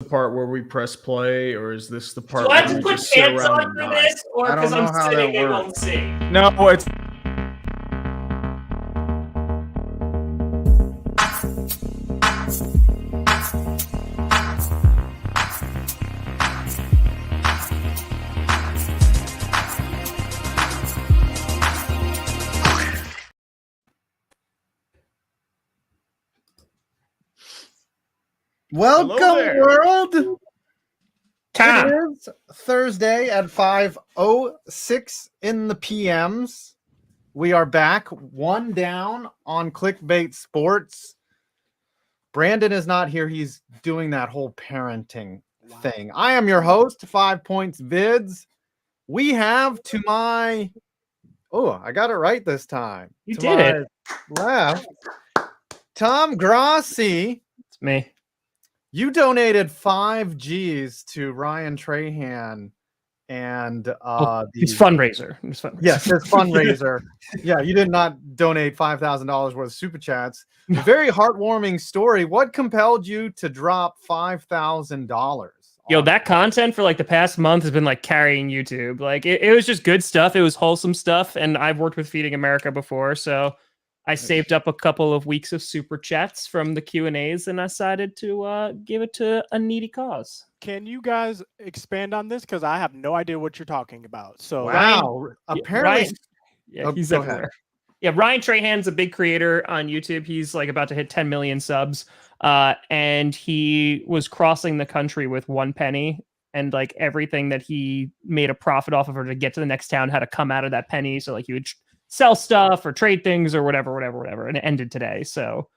part where we press play, or is this the part Do I where have we to put just sit pants around on and for die? this, or I don't because I'm know how sitting, that they works. won't see? No, it's Welcome, there. world. Tom. It is Thursday at 5:06 in the PMs. We are back, one down on Clickbait Sports. Brandon is not here. He's doing that whole parenting thing. I am your host, 5 Points Vids. We have to my... Oh, I got it right this time. You to did my it. left, Tom Grossi. It's me. You donated 5 G's to Ryan Trahan and His fundraiser. Yes, his fundraiser. Yeah, you did not donate $5,000 worth of super chats. Very heartwarming story. What compelled you to drop $5,000? Yo, that content for like the past month has been like carrying YouTube. Like it was just good stuff. It was wholesome stuff. And I've worked with Feeding America before. So I saved up a couple of weeks of super chats from the Q&As and I decided to give it to a needy cause. Can you guys expand on this? Because I have no idea what you're talking about. So wow. Apparently, Ryan, yeah, Oh, he's go everywhere. ahead. Yeah, Ryan Trahan's a big creator on YouTube. He's like about to hit 10 million subs. And he was crossing the country with 1 penny. And like everything that he made a profit off of or to get to the next town had to come out of that penny. So like he would sell stuff or trade things or whatever. And it ended today. So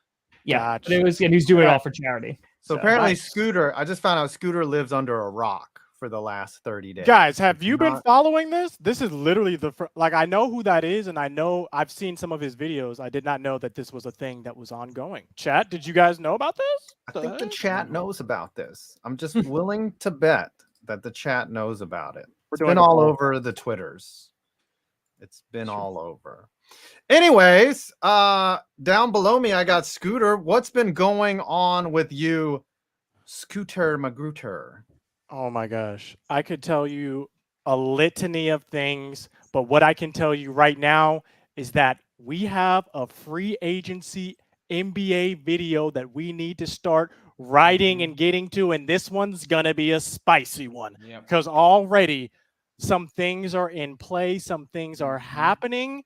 yeah, Gotcha. but it was, and he's doing it all for charity. So apparently nice. Scooter, I just found out Scooter lives under a rock for the last 30 days. guys, have you been Not- following this? This is literally like I know who that is, and I know I've seen some of his videos. I did not know that this was a thing that was ongoing. Chat, did you guys know about this? I think the chat knows about this. I'm just willing to bet that the chat knows about it. We're It's doing been a all poll. over the Twitters. It's been all over. Anyways, down below me, I got Scooter. What's been going on with you, Scooter Magruder? Oh my gosh. I could tell you a litany of things, but what I can tell you right now is that we have a free agency NBA video that we need to start writing and getting to, and this one's gonna be a spicy one because already some things are in play, some things are happening,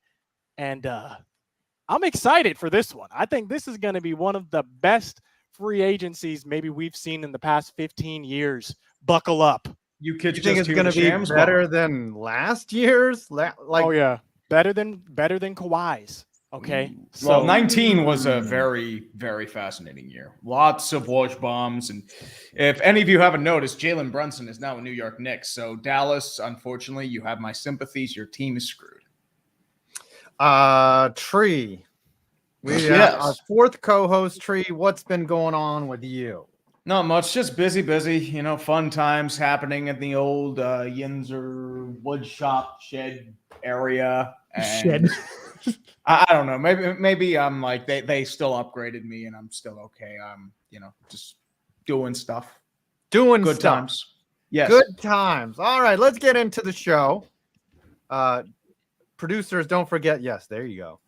and I'm excited for this one. I think this is gonna be one of the best free agencies maybe we've seen in the past 15 years. Buckle up. you kids You think it's just hear going the to be Shams better bomb. than last year's? Oh yeah, better than Kawhi's. Okay, Well, 19 was a very, very fascinating year. Lots of Woj bombs. And if any of you haven't noticed, Jalen Brunson is now a New York Knicks. So Dallas, unfortunately, you have my sympathies. Your team is screwed. Tree. We have Yes. our 4th co-host, Tree. What's been going on with you? Not much, just busy. You know, fun times happening at the old Yinzer wood shop shed area. And I don't know. Maybe I'm like they still upgraded me and I'm still okay. I'm just doing stuff. Doing Good stuff. times. Yes. Good times. All right, let's get into the show. Producers, don't forget. Yes, there you go.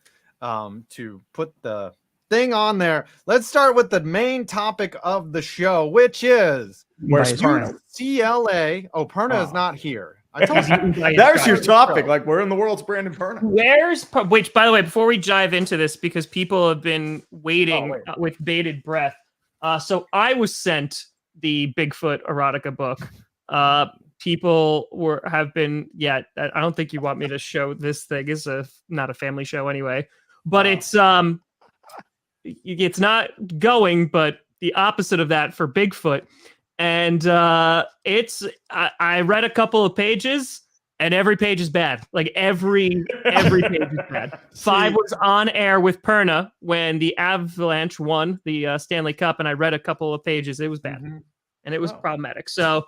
To put the thing on there. Let's start with the main topic of the show, which is Where's Perna? UCLA. Oh, Perna is not here. I told you. There's your topic. Like, where in the world's Brandon Perna? Which, by the way, before we dive into this, because people have been waiting with bated breath. So I was sent the Bigfoot erotica book. People have been, I don't think you want me to show this thing. It's not a family show anyway, but it's not going, but the opposite of that for Bigfoot. And I read a couple of pages and every page is bad. Like every page is bad. 5 was on air with Perna when the Avalanche won the Stanley Cup. And I read a couple of pages. It was bad and it was problematic. So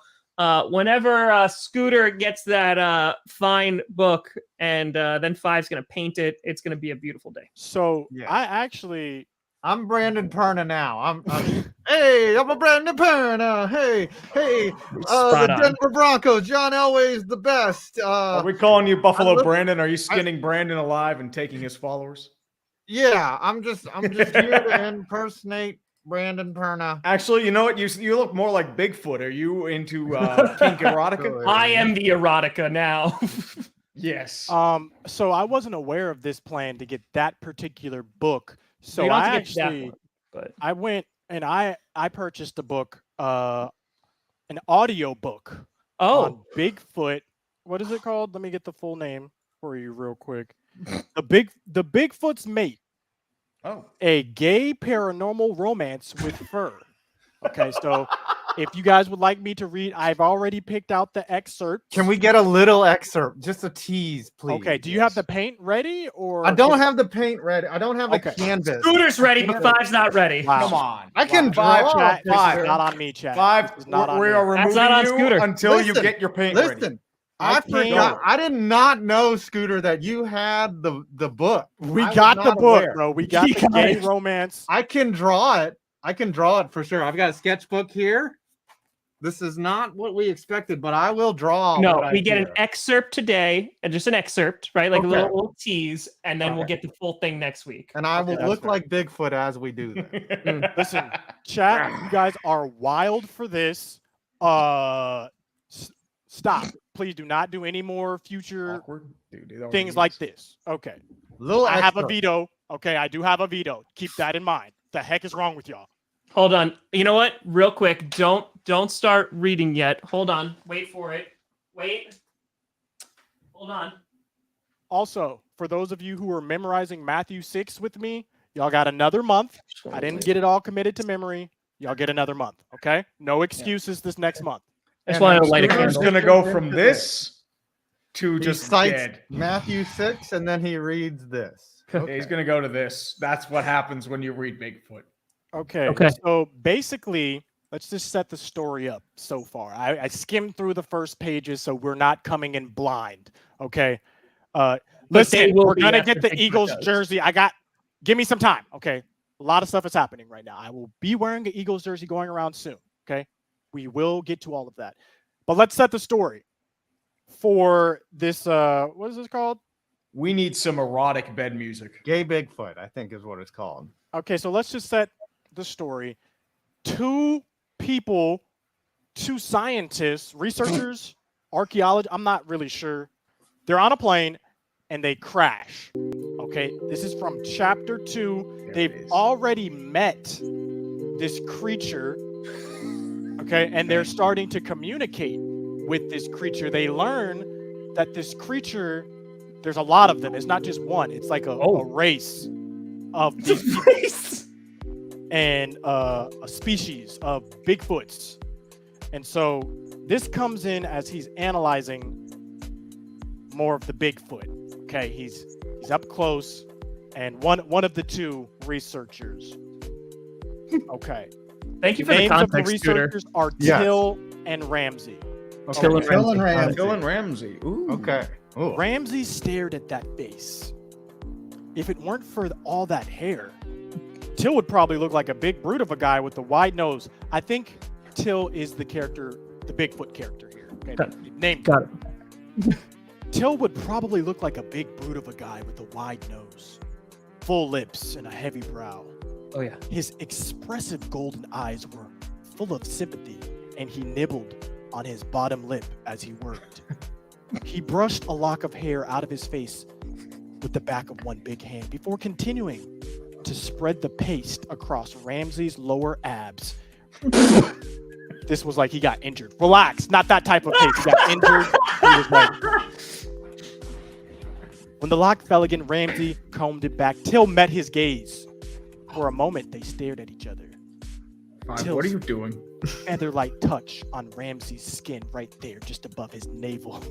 whenever Scooter gets that fine book and then 5's going to paint it, it's going to be a beautiful day. So Yeah. I actually I'm Brandon Perna now. Hey, I'm a Brandon Perna. Hey, the Spot on. Denver Broncos. John Elway's the best. Are we calling you Buffalo look- Brandon? Are you skinning Brandon alive and taking his followers? Yeah, I'm just here to impersonate Brandon Perna. Actually, you know what? You look more like Bigfoot. Are you into kink erotica? I am the erotica now. Yes. So I wasn't aware of this plan to get that particular book. So You don't I have to get that actually, one, but I went and I purchased a book, an audio book on Bigfoot. What is it called? Let me get the full name for you real quick. The Bigfoot's Mate. Oh. A gay paranormal romance with fur. Okay, so if you guys would like me to read, I've already picked out the excerpt. Can we get a little excerpt? Just a tease, please. Okay, do you have the paint ready or I don't have the paint ready. I don't have the Okay. canvas. Scooter's ready, but Five's not ready. Wow. Come on. I can Five, draw. Chat, this Five. is not on me, chat. Five. This is not on We me. are That's removing not on you Scooter. until you Listen, get your paint ready. Listen, I I can't- forgot. I did not know, Scooter, that you had the book. We I was got the not book, aware. bro. We got You the got gay it. romance. I can draw it. I can draw it for sure. I've got a sketchbook here. This is not what we expected, but I will draw. No, what I we get an hear. excerpt today, and just an excerpt, right? Like Okay. a little tease, and then we'll Okay. get the full thing next week. And I Okay, will that's look fair. like Bigfoot as we do that. Listen, chat, you guys are wild for this. Stop. Please do not do any more future Awkward. Dude, it already things like is. this. Okay. Little I have a excerpt. veto. Okay, I do have a veto. Keep that in mind. The heck is wrong with y'all? Hold on. You know what? Real quick, don't start reading yet. Hold on. Wait for it. Wait. Hold on. Also, for those of you who are memorizing Matthew 6 with me, y'all got another month. I didn't get it all committed to memory. Y'all get another month, okay? No excuses this next month. I just And wanted then to light a Scooter's candle. gonna go from this to He just cites dead. Matthew 6, and then he reads this. Yeah, he's gonna go to this. That's what happens when you read Bigfoot. Okay. Okay. So basically, let's just set the story up so far. I skimmed through the first pages, so we're not coming in blind. Okay. they Listen, will we're be gonna after get the Bigfoot Eagles does. jersey. Give me some time. Okay. A lot of stuff is happening right now. I will be wearing an Eagles jersey going around soon. Okay. We will get to all of that. But let's set the story for this. What is this called? We need some erotic bed music. Gay Bigfoot, I think is what it's called. Okay, so let's just set the story. Two scientists, researchers, archaeologists, I'm not really sure. They're on a plane and they crash. Okay, this is from chapter 2. There it They've is. already met this creature. Okay, and they're starting to communicate with this creature. They learn that this creature, there's a lot of them. It's not just one, it's like a race of these people and a species of Bigfoots. And so this comes in as he's analyzing more of the Bigfoot. Okay, he's up close, and one of the two researchers. Okay. Thank you for the Names of the context, Scooter. researchers are Yes. Till and Ramsey. Till and Till and Ramsey. Ramsey. Bill and Ramsey. Ooh. Okay. Ooh. Ramsey stared at that face. If it weren't for all that hair, Till would probably look like a big brute of a guy with the wide nose. I think Till is the character, the Bigfoot character here. Okay, name. Got it. Till would probably look like a big brute of a guy with a wide nose, full lips, and a heavy brow. Oh yeah. His expressive golden eyes were full of sympathy, and he nibbled on his bottom lip as he worked. He brushed a lock of hair out of his face with the back of one big hand before continuing to spread the paste across Ramsey's lower abs. This was like he got injured. Relax, not that type of paste. He got injured. He was like... When the lock fell again, Ramsey combed it back. Till met his gaze. For a moment, they stared at each other. Fine, what are you doing? Feather-like touch on Ramsey's skin right there, just above his navel.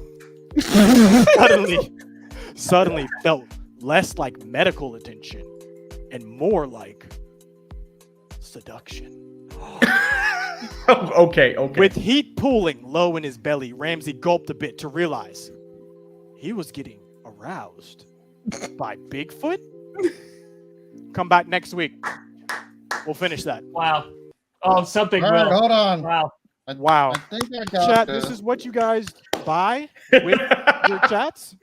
Suddenly felt less like medical attention and more like seduction. Okay. With heat pooling low in his belly, Ramsey gulped a bit to realize he was getting aroused by Bigfoot. Come back next week We'll finish that. Wow. Oh, something All right, will. hold on. Wow. Wow. I think I got Chat, this. this is what you guys buy with your chats.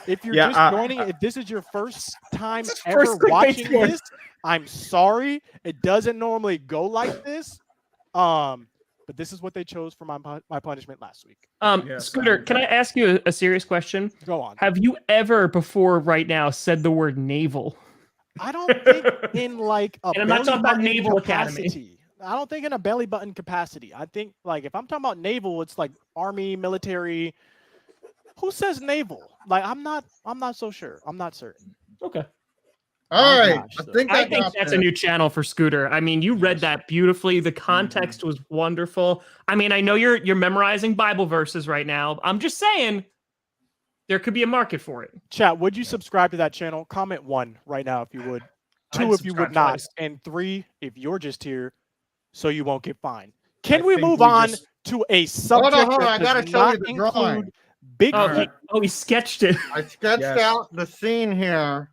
If you're Yeah, just joining, if this is your first time This is ever first Clickbait watching Sports. this, I'm sorry. It doesn't normally go like this. But this is what they chose for my punishment last week. Yes, Scooter, can I ask you a serious question? Go on. Have you ever before right now said the word naval? I don't think in like a And I'm not belly talking about button Naval Academy. capacity. I don't think in a belly button capacity. I think like if I'm talking about naval, it's like army, military. Who says naval? Like I'm not so sure. I'm not certain. Okay. All right, gosh, I though. think I I think got that's this. a new channel for Scooter. I mean, you read that beautifully. The context was wonderful. I mean, I know you're memorizing Bible verses right now. I'm just saying there could be a market for it. Chat, would you subscribe to that channel? Comment 1 right now if you would. 2 I'd if you would subscribe not. twice. And 3 if you're just here so you won't get fined. Can I we think move we on just- to a subject hold on, I that gotta does show not you the include drawing. Bigfoot? He sketched it. I sketched Yes. out the scene here.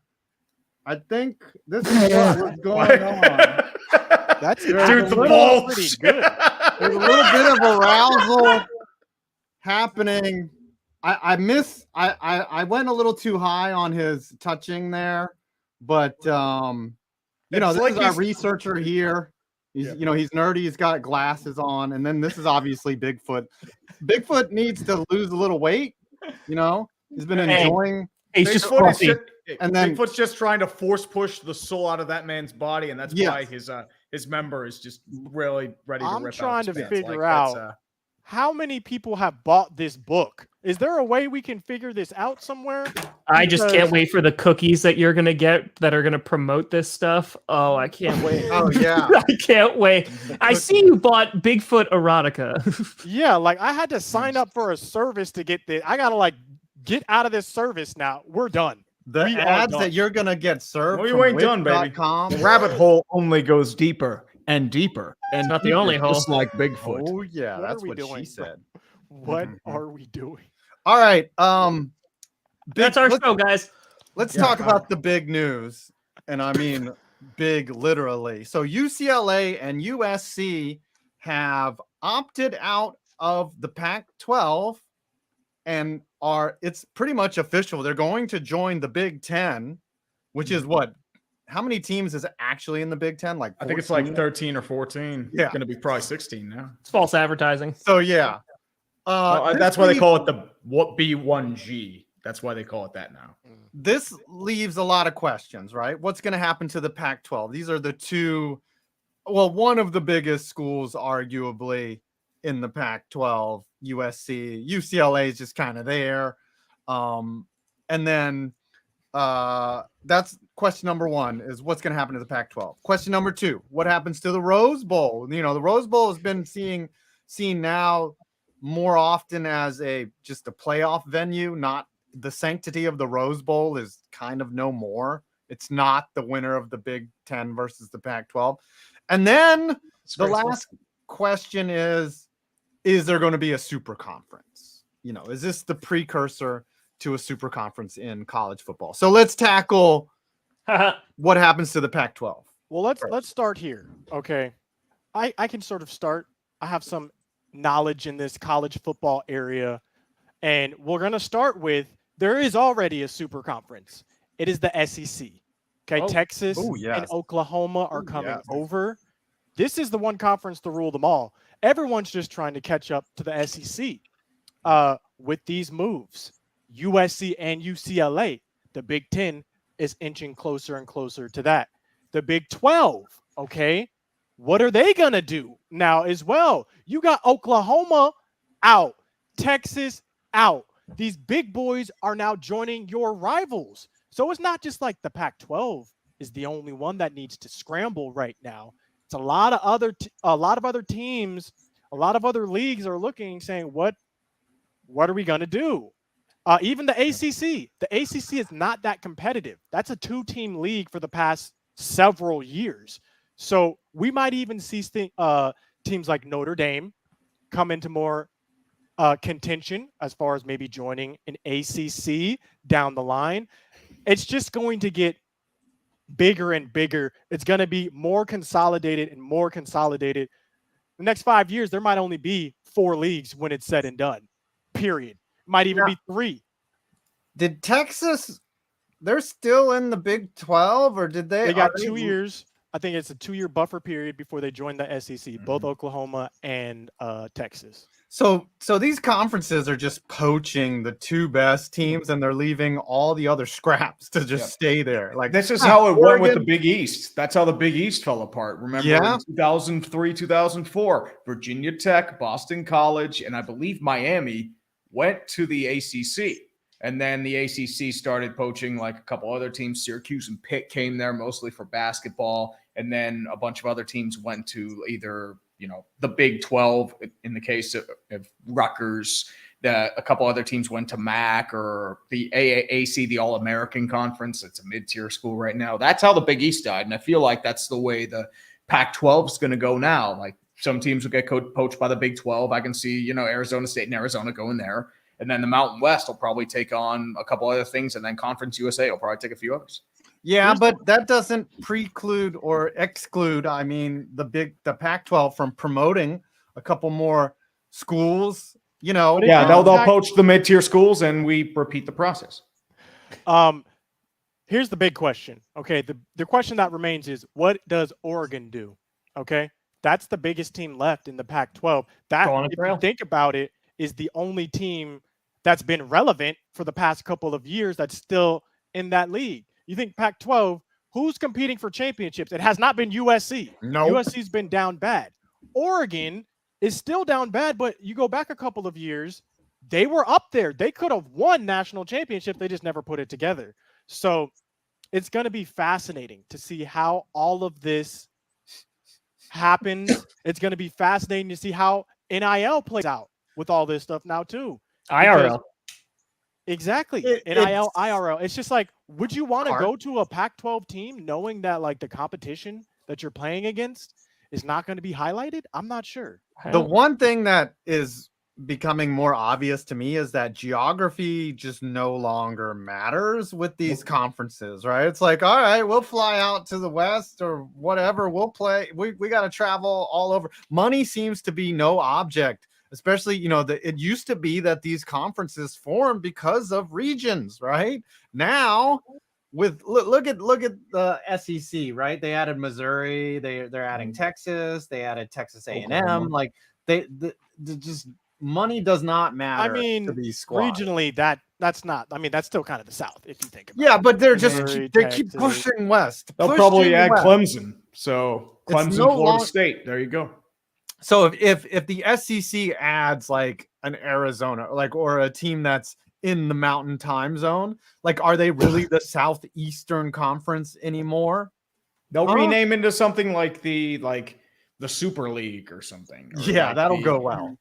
I think this is what was going on. That's Dude, actually the little- balls. pretty good. There's a little bit of arousal happening. I went a little too high on his touching there, but you know, It's this like is our he's- researcher here. He's Yeah. you know, he's nerdy, he's got glasses on, and then this is obviously Bigfoot. Bigfoot needs to lose a little weight, you know. He's been Hey. enjoying He's just Bigfoot is fluffy. And then- Bigfoot's just trying to force push the soul out of that man's body, and that's why Yes. his member is just really ready to I'm rip trying out to his pants. figure That's, out- How many people have bought this book? Is there a way we can figure this out somewhere? I just because- can't wait for the cookies that you're gonna get that are gonna promote this stuff. Oh, I can't wait. Oh yeah. I can't wait. I see you bought Bigfoot erotica. Yeah, like I had to sign up for a service to get this. I gotta like get out of this service now. We're done. The We are ads done. that you're gonna get served. Well, you from ain't done, baby. Whip.com. the rabbit hole only goes deeper and deeper, and not the deeper, only hole. just like Bigfoot. Oh yeah, What are that's we what doing, she bro? said. What Mhm. are we doing? All right. That's our let's, show, guys. let's Yeah, talk about the big news. And I mean big literally. So UCLA and USC have opted out of the Pac-12 and it's pretty much official. They're going to join the Big Ten, which is what? How many teams is actually in the Big Ten? Like I think it's like 14? 13 or 14. Yeah. It's going to be probably 16 now. It's false advertising. So yeah. Well, This that's why they leaves- call it the B1G. That's why they call it that now. This leaves a lot of questions, right? What's going to happen to the Pac-12? These are the two, well, one of the biggest schools, arguably, in the Pac-12, USC. UCLA is just kind of there. And then that's question number 1 is what's going to happen to the Pac-12. Question number 2, what happens to the Rose Bowl? You know, the Rose Bowl has been seen now more often as just a playoff venue, not the sanctity of the Rose Bowl is kind of no more. It's not the winner of the Big Ten versus the Pac-12. And then the last question is there going to be a super conference? You know, is this the precursor to a super conference in college football? So let's tackle what happens to the Pac-12. Well, let's start here. Okay. I can sort of start. I have some knowledge in this college football area. And we're going to start with there is already a super conference. It is the SEC. Okay. Oh. Texas Oh, yes. and Oklahoma are Oh, coming yes. over. This is the one conference to rule them all. Everyone's just trying to catch up to the SEC with these moves. USC and UCLA, the Big Ten is inching closer and closer to that. The Big 12, okay, what are they going to do now as well? You got Oklahoma out, Texas out. These big boys are now joining your rivals. So it's not just like the Pac-12 is the only one that needs to scramble right now. It's a lot of other teams, a lot of other leagues are looking, saying, what are we going to do? Even the ACC. The ACC is not that competitive. That's a 2-team league for the past several years. So we might even see teams like Notre Dame come into more contention as far as maybe joining an ACC down the line. It's just going to get bigger and bigger. It's going to be more consolidated and more consolidated. The next 5 years, there might only be 4 leagues when it's said and done, period. Might even be 3. Did Texas, they're still in the Big 12, or did they? They got 2 years. I think it's a 2-year buffer period before they join the SEC, both Oklahoma and Texas. So these conferences are just poaching the 2 best teams, and they're leaving all the other scraps to just stay there. Like, this is how it went with the Big East. That's how the Big East fell apart. Remember, in 2003, 2004, Virginia Tech, Boston College, and I believe Miami went to the ACC. And then the ACC started poaching like a couple other teams. Syracuse and Pitt came there mostly for basketball. And then a bunch of other teams went to either, the Big 12 in the case of Rutgers. A couple other teams went to MAC or the AAC, the All-American Conference. It's a mid-tier school right now. That's how the Big East died. And I feel like that's the way the Pac-12 is going to go now. Like some teams will get poached by the Big 12. I can see, Arizona State and Arizona going there. And then the Mountain West will probably take on a couple other things. And then Conference USA will probably take a few others. Yeah, but that doesn't preclude or exclude, the Pac-12 from promoting a couple more schools, Yeah, they'll poach the mid-tier schools and we repeat the process. Here's the big question. Okay, the question that remains is, what does Oregon do? Okay, that's the biggest team left in the Pac-12. That, if you think about it, is the only team that's been relevant for the past couple of years that's still in that league. You think Pac-12, who's competing for championships? It has not been USC. No. USC's been down bad. Oregon is still down bad, but you go back a couple of years, they were up there. They could have won national championships. They just never put it together. So it's going to be fascinating to see how all of this happens. It's going to be fascinating to see how NIL plays out with all this stuff now too. IRL. Exactly. NIL, IRL. It's just like, would you want to go to a Pac-12 team knowing that like the competition that you're playing against is not going to be highlighted? I'm not sure. The one thing that is becoming more obvious to me is that geography just no longer matters with these conferences, right? It's like, all right, we'll fly out to the West or whatever. We'll play. We got to travel all over. Money seems to be no object. Especially, it used to be that these conferences formed because of regions, right? Now, look at the SEC, right? They added Missouri, they're adding Texas, they added Texas A&M. Like they just money does not matter. To these squads. Regionally, that's not. That's still kind of the South if you think about it. Yeah, but they're Missouri, they keep pushing west. They'll probably add Clemson. So Clemson, Florida State. There you go. So if the SEC adds like an Arizona, or a team that's in the Mountain Time Zone, are they really the Southeastern Conference anymore? They'll rename into something like the Super League or something. Yeah, that'll go well.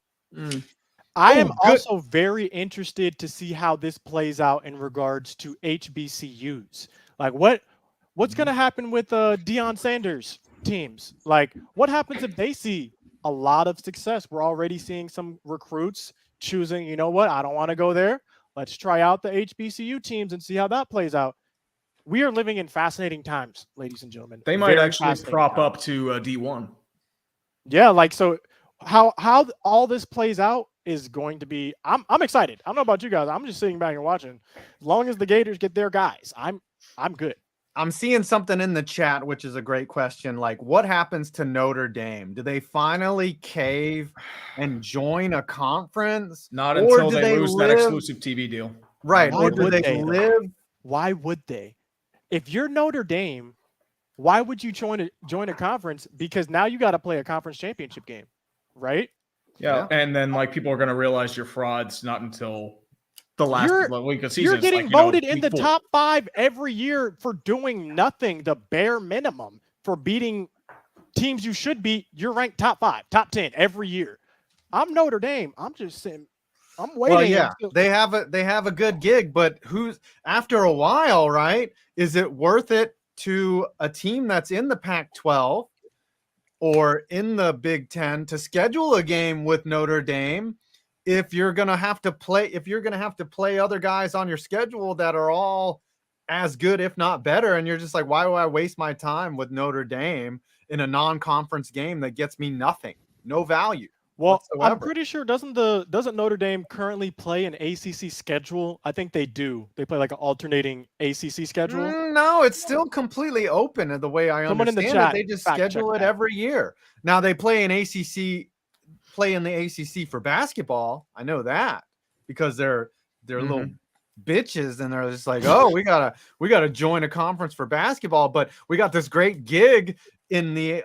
I am also very interested to see how this plays out in regards to HBCUs. Like what's going to happen with Deion Sanders teams? Like what happens if they see a lot of success? We're already seeing some recruits choosing, I don't want to go there. Let's try out the HBCU teams and see how that plays out. We are living in fascinating times, ladies and gentlemen. They might actually prop up to D1. Yeah, so how all this plays out is going to be. I'm excited. I don't know about you guys. I'm just sitting back and watching. As long as the Gators get their guys, I'm good. I'm seeing something in the chat, which is a great question. What happens to Notre Dame? Do they finally cave and join a conference? Not until they lose that exclusive TV deal. Right. Or do they live? Why would they? If you're Notre Dame, why would you join a conference? Because now you got to play a conference championship game, right? Yeah. And then people are going to realize you're frauds not until the last week of season. You're getting voted in the top 5 every year for doing nothing, the bare minimum for beating teams you should beat. You're ranked top 5, top 10 every year. I'm Notre Dame. I'm just saying, I'm waiting. Well, yeah, they have a good gig, but after a while, right? Is it worth it to a team that's in the Pac-12 or in the Big Ten to schedule a game with Notre Dame? If you're gonna have to play other guys on your schedule that are all as good, if not better. And you're just like, why do I waste my time with Notre Dame in a non-conference game that gets me nothing, no value? Well, whatsoever. I'm pretty sure doesn't Notre Dame currently play an ACC schedule? I think they do. They play like an alternating ACC schedule. No, it's still completely open in the way I Someone in the understand chat it. They just fact check schedule it that. every year. Now they play in the ACC for basketball. I know that because they're little bitches and they're just like, oh, we gotta join a conference for basketball, but we got this great gig in the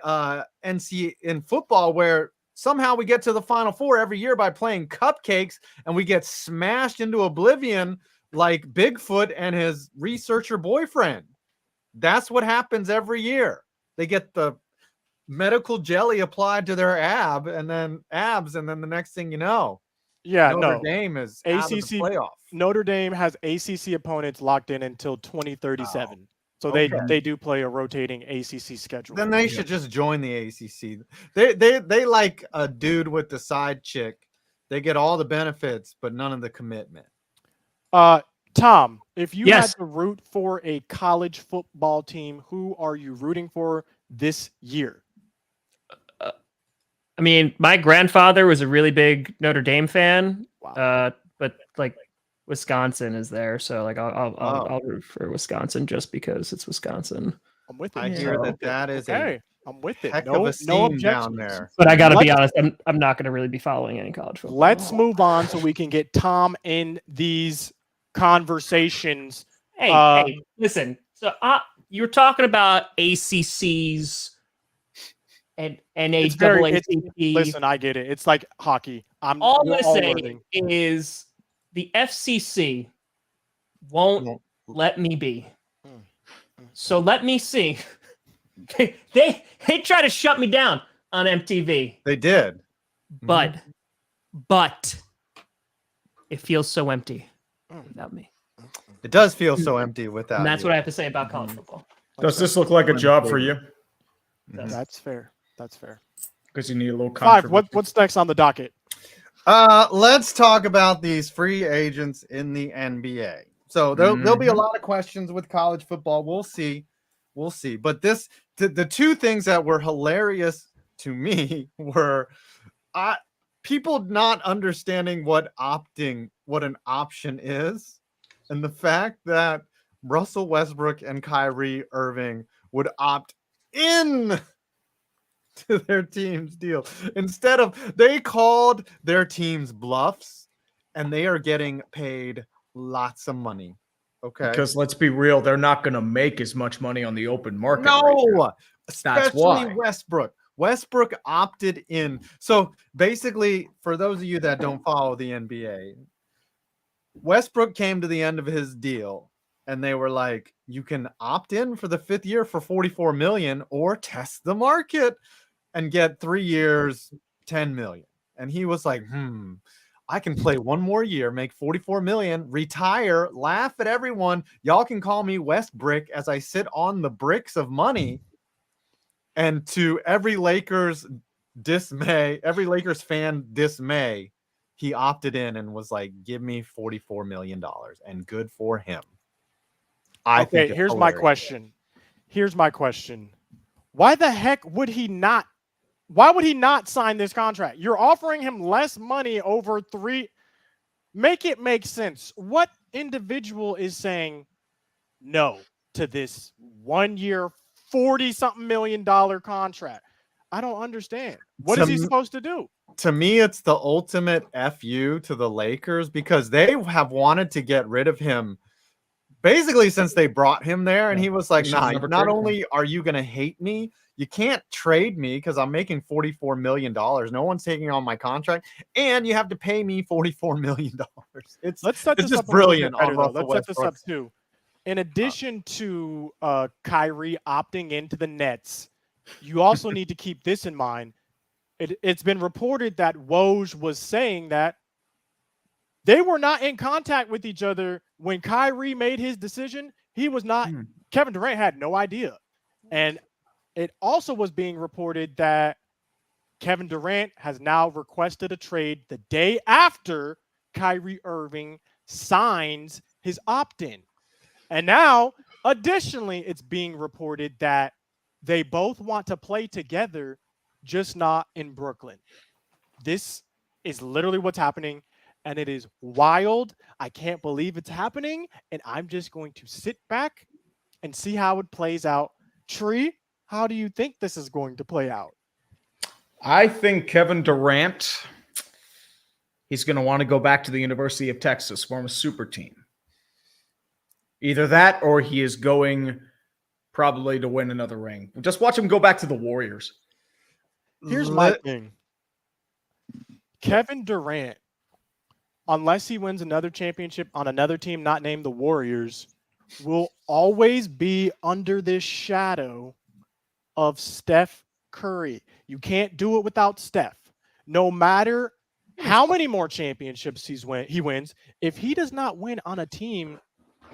NC in football where somehow we get to the Final Four every year by playing cupcakes and we get smashed into oblivion like Bigfoot and his researcher boyfriend. That's what happens every year. They get the medical jelly applied to their abs, and then the next thing you know, Notre Dame is out of the playoff. Notre Dame has ACC opponents locked in until 2037. So they do play a rotating ACC schedule. Then they should just join the ACC. They like a dude with the side chick. They get all the benefits, but none of the commitment. Tom, if you Yes. had to root for a college football team, who are you rooting for this year? I mean, my grandfather was a really big Notre Dame fan. Wow. But like Wisconsin is there, so like I'll root for Wisconsin just because it's Wisconsin. I'm with it. I hear that is okay. I'm with it. heck No, of a scene no down objections. there. But I got to be honest, I'm not going to really be following any college football. Let's move on so we can get Tom in these conversations. Hey, listen. So you were talking about ACCs and NAACP. Listen, I get it. It's like hockey. All I'm going to say learning. is the FCC won't let me be. So let me see. They try to shut me down on MTV. They did. But it feels so empty without me. It does feel so empty without And that's you. what I have to say about college football. Does this look like a job for you? That's fair. That's fair. Because you need a little Five. controversy. What's next on the docket? Let's talk about these free agents in the NBA. So there'll be a lot of questions with college football. We'll see. But the two things that were hilarious to me were people not understanding what an option is, and the fact that Russell Westbrook and Kyrie Irving would opt in to their team's deal. Instead of, they called their teams bluffs, and they are getting paid lots of money. Okay. Because let's be real, they're not going to make as much money on the open market. No, That's especially why. Westbrook. Westbrook opted in. So basically, for those of you that don't follow the NBA, Westbrook came to the end of his deal, and they were like, you can opt in for the 5th year for $44 million or test the market and get 3 years, $10 million. And he was like, I can play one more year, make $44 million, retire, laugh at everyone. Y'all can call me Westbrick as I sit on the bricks of money. And to every Lakers fan dismay, he opted in and was like, give me $44 million, and good for him. Okay, here's my question. Why the heck would he not? Why would he not sign this contract? You're offering him less money over 3. Make it make sense. What individual is saying no to this 1 year, $40-something million contract? I don't understand. What is he supposed to do? To me, it's the ultimate FU to the Lakers, because they have wanted to get rid of him basically since they brought him there. And he was like, nah, not only are you going to hate me, you can't trade me because I'm making $44 million. No one's taking on my contract, and you have to pay me $44 million. It's just brilliant. Let's set this up too. In addition to Kyrie opting into the Nets, you also need to keep this in mind. It's been reported that Woj was saying that they were not in contact with each other when Kyrie made his decision. He was not. Kevin Durant had no idea. And it also was being reported that Kevin Durant has now requested a trade the day after Kyrie Irving signs his opt-in. And now, additionally, it's being reported that they both want to play together, just not in Brooklyn. This is literally what's happening, and it is wild. I can't believe it's happening, and I'm just going to sit back and see how it plays out. Tree, how do you think this is going to play out? I think Kevin Durant, he's going to want to go back to the University of Texas, form a super team. Either that or he is going probably to win another ring. Just watch him go back to the Warriors. Here's my thing. Kevin Durant, unless he wins another championship on another team not named the Warriors, will always be under this shadow of Steph Curry. You can't do it without Steph. No matter how many more championships he wins, if he does not win on a team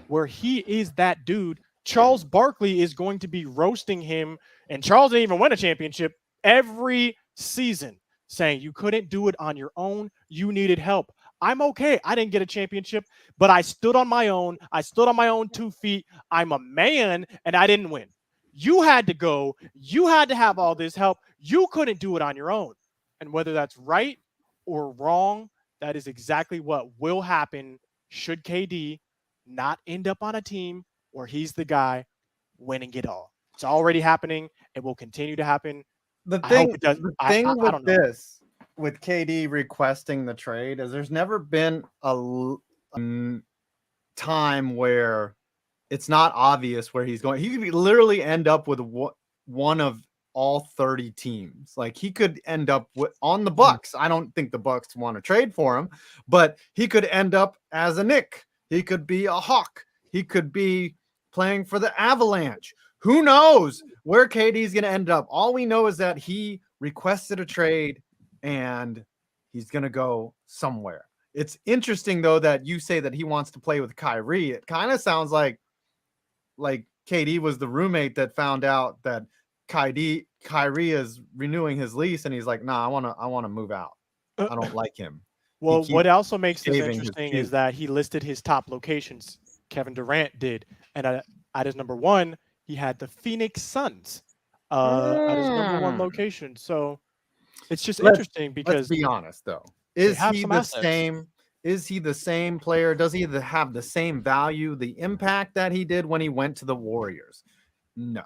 where he is that dude, Charles Barkley is going to be roasting him, and Charles didn't even win a championship every season, saying you couldn't do it on your own. You needed help. I'm okay. I didn't get a championship, but I stood on my own. I stood on my own 2 feet. I'm a man, and I didn't win. You had to go. You had to have all this help. You couldn't do it on your own. And whether that's right or wrong, that is exactly what will happen should KD not end up on a team where he's the guy winning it all. It's already happening. It will continue to happen. The I thing, hope it does. the thing I with don't know. this, with KD requesting the trade, is there's never been a time where it's not obvious where he's going. He could literally end up with one of all 30 teams. Like he could end up on the Bucks. I don't think the Bucks want to trade for him, but he could end up as a Knick. He could be a Hawk. He could be playing for the Avalanche. Who knows where KD's going to end up? All we know is that he requested a trade and he's going to go somewhere. It's interesting, though, that you say that he wants to play with Kyrie. It kind of sounds like KD was the roommate that found out that Kyrie is renewing his lease, and he's like, "Nah, I want to move out. I don't like him." Well, what also makes this shaving his interesting pubes. is that he listed his top locations. Kevin Durant did, and at his number one, he had the Phoenix Suns at his number one location. So it's just interesting because let's be honest, though, they is have he some the assets. same? Is he the same player? Does he have the same value, the impact that he did when he went to the Warriors? No.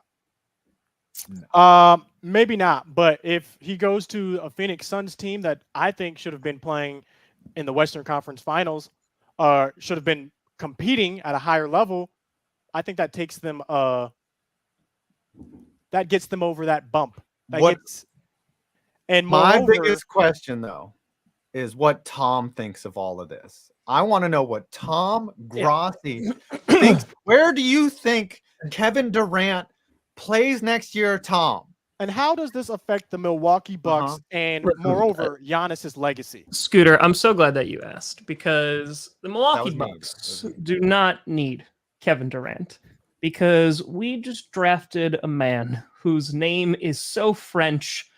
Maybe not. But if he goes to a Phoenix Suns team that I think should have been playing in the Western Conference Finals, should have been competing at a higher level, I think that takes them. That gets them over that bump. And My moreover, biggest question, though, is what Tom thinks of all of this. I want to know what Tom Grossi thinks. Where do you think Kevin Durant plays next year, Tom? and how does this affect the Milwaukee Bucks and moreover Giannis's legacy? Scooter, I'm so glad that you asked because the Milwaukee was me. Bucks do not need Kevin Durant because we just drafted a man whose name is so French,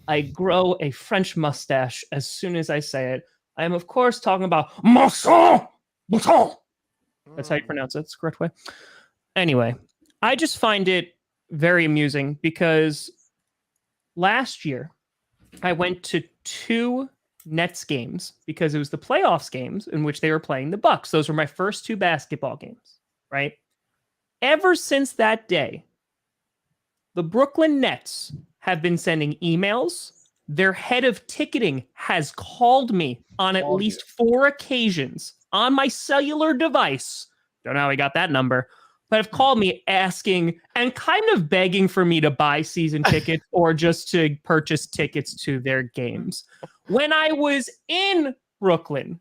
I grow a French mustache as soon as I say it. I am, of course, talking about Masson. That's how you pronounce it. It's the correct way. Anyway, I just find it very amusing because last year I went to 2 Nets games because it was the playoffs games in which they were playing the Bucks. Those were my first 2 basketball games, right? Ever since that day, the Brooklyn Nets have been sending emails. Their head of ticketing has called me on at least 4 occasions on my cellular device. Don't know how he got that number, but have called me asking and kind of begging for me to buy season tickets or just to purchase tickets to their games. When I was in Brooklyn,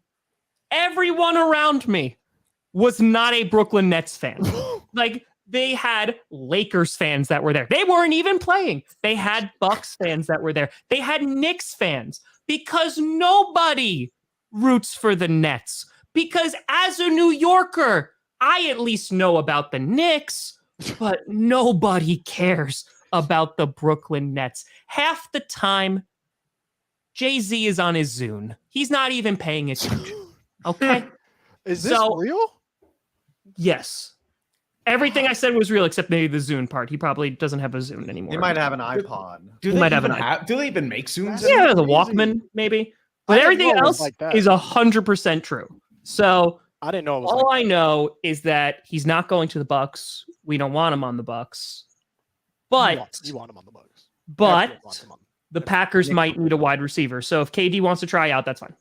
everyone around me was not a Brooklyn Nets fan. Like, they had Lakers fans that were there. They weren't even playing. They had Bucks fans that were there. They had Knicks fans because nobody roots for the Nets. Because as a New Yorker, I at least know about the Knicks, but nobody cares about the Brooklyn Nets. Half the time, Jay-Z is on his Zune. He's not even paying attention. Okay? Is this real? Yes. Everything I said was real except maybe the Zune part. He probably doesn't have a Zune anymore. He might have an iPod. Do He they might have even an do they even make Zooms? Yeah, anymore? the Walkman maybe. But I didn't everything know it was else like that. is 100% true. So I didn't know it was all like I know is that he's not going to the Bucks. We don't want him on the Bucks. that. But You want him on the Bucks. but Everyone wants him on- the Packers might need a wide receiver. So if KD wants to try out, that's fine.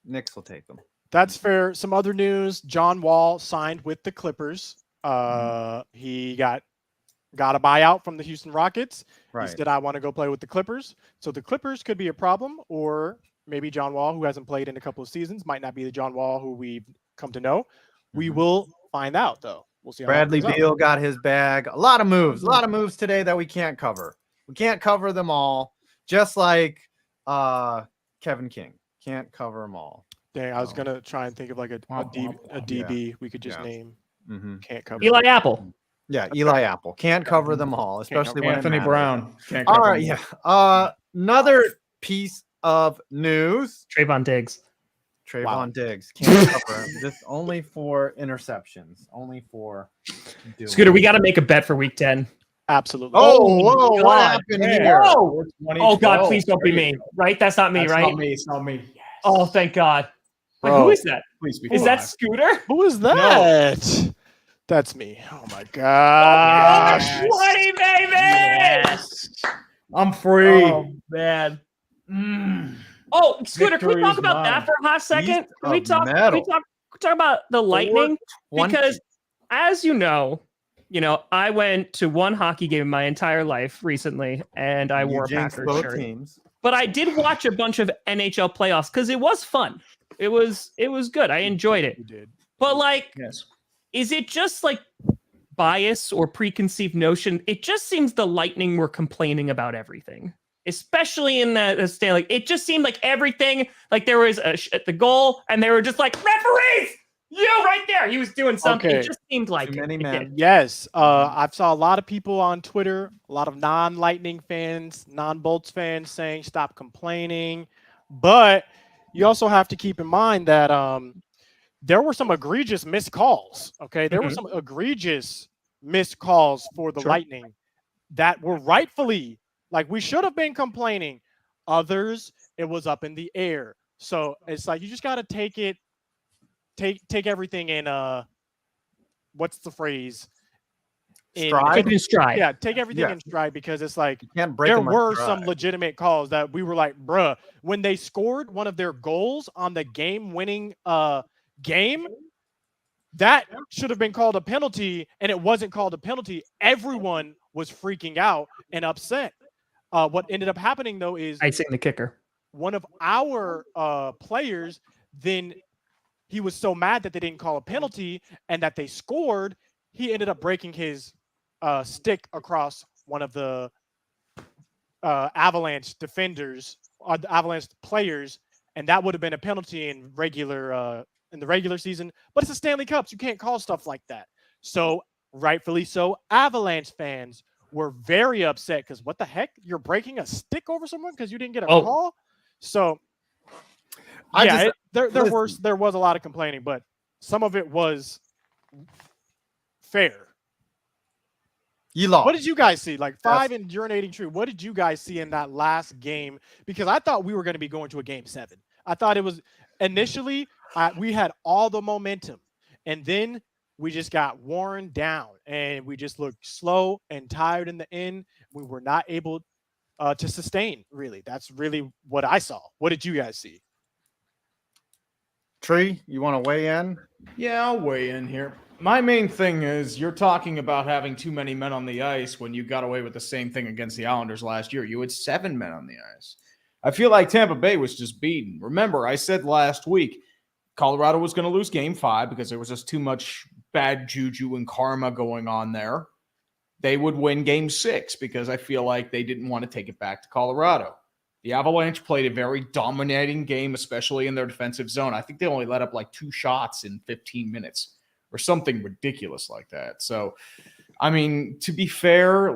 Knicks will take them. That's fair. Some other news: John Wall signed with the Clippers. He got a buyout from the Houston Rockets. Right. He said, "I want to go play with the Clippers." So the Clippers could be a problem, or maybe John Wall, who hasn't played in a couple of seasons, might not be the John Wall who we've come to know. We will find out, though. We'll see. How that Bradley plays out. Beal got his bag. A lot of moves today that we can't cover. We can't cover them all. Just like Kevin King can't cover them all. Dang, I was gonna try and think of like a DB we could just Yeah. name. Mm-hmm. Can't cover. Eli Apple. Yeah, Eli Apple can't cover them all, especially when it Anthony matters. Brown. Can't All cover right, him. yeah. Another piece of news. Trayvon Diggs. Trayvon Wow. Diggs can't cover him. This only for interceptions. Only for Scooter, we got to make a bet for week 10. Absolutely. Oh, whoa! God. What happened Yeah. here? Whoa! Oh, God, 2012. please don't be There you me. go. Right? That's not me, That's right? not me. It's not me. Yes. Oh, thank God. Wait, Bro. who is that? Please be Is that alive. Scooter? Who is that? That's me. Oh my gosh. Yes. 20, baby! Yes. I'm free. Oh, man. Mm. Oh, Scooter, can we Victory talk is about mine. that for a hot second? Beast Can we of talk metal. about the Lightning? 420. Because as you know, I went to one hockey game my entire life recently, and I You wore a jinxed Packers both shirt. teams. But I did watch a bunch of NHL playoffs because it was fun. It was good. I enjoyed it. You did. But like, Yes. is it just like bias or preconceived notion? It just seems the Lightning were complaining about everything, especially in the state. Like, it just seemed like everything. Like there was at the goal, and they were just like, referees, you right there. He was doing something. Okay. It just seemed like Too many it men. did. Yes. I've saw a lot of people on Twitter, a lot of non-Lightning fans, non-Bolts fans saying stop complaining. But you also have to keep in mind that there were some egregious missed calls. Okay. There were some egregious missed calls for the Sure. Lightning that were rightfully, like, we should have been complaining. Others, it was up in the air. So it's like you just gotta take everything in what's the phrase? Stride? Take it in stride. Yeah, take everything Yeah. in stride, because it's like You can't break there them on were stride. some legitimate calls that we were like, bruh, when they scored one of their goals on the game-winning game, that should have been called a penalty, and it wasn't called a penalty. Everyone was freaking out and upset. What ended up happening, though, is Icing the kicker. one of our players, then he was so mad that they didn't call a penalty and that they scored, he ended up breaking his stick across one of the Avalanche defenders, the Avalanche players, and that would have been a penalty in the regular season. But it's a Stanley Cups. You can't call stuff like that. So rightfully so, Avalanche fans were very upset because what the heck? You're breaking a stick over someone because you didn't get a call? So there was a lot of complaining, but some of it was fair. You lost. What did you guys see? Like 5 and urinating true. What did you guys see in that last game? Because I thought we were going to be going to a game 7. I thought it was initially we had all the momentum, and then we just got worn down, and we just looked slow and tired in the end. We were not able to sustain, really. That's really what I saw. What did you guys see? Tree, you want to weigh in? Yeah, I'll weigh in here. My main thing is you're talking about having too many men on the ice when you got away with the same thing against the Islanders last year. You had 7 men on the ice. I feel like Tampa Bay was just beaten. Remember, I said last week Colorado was going to lose game 5 because there was just too much bad juju and karma going on there. They would win game 6 because I feel like they didn't want to take it back to Colorado. The Avalanche played a very dominating game, especially in their defensive zone. I think they only let up like 2 shots in 15 minutes or something ridiculous like that. So, I mean, to be fair,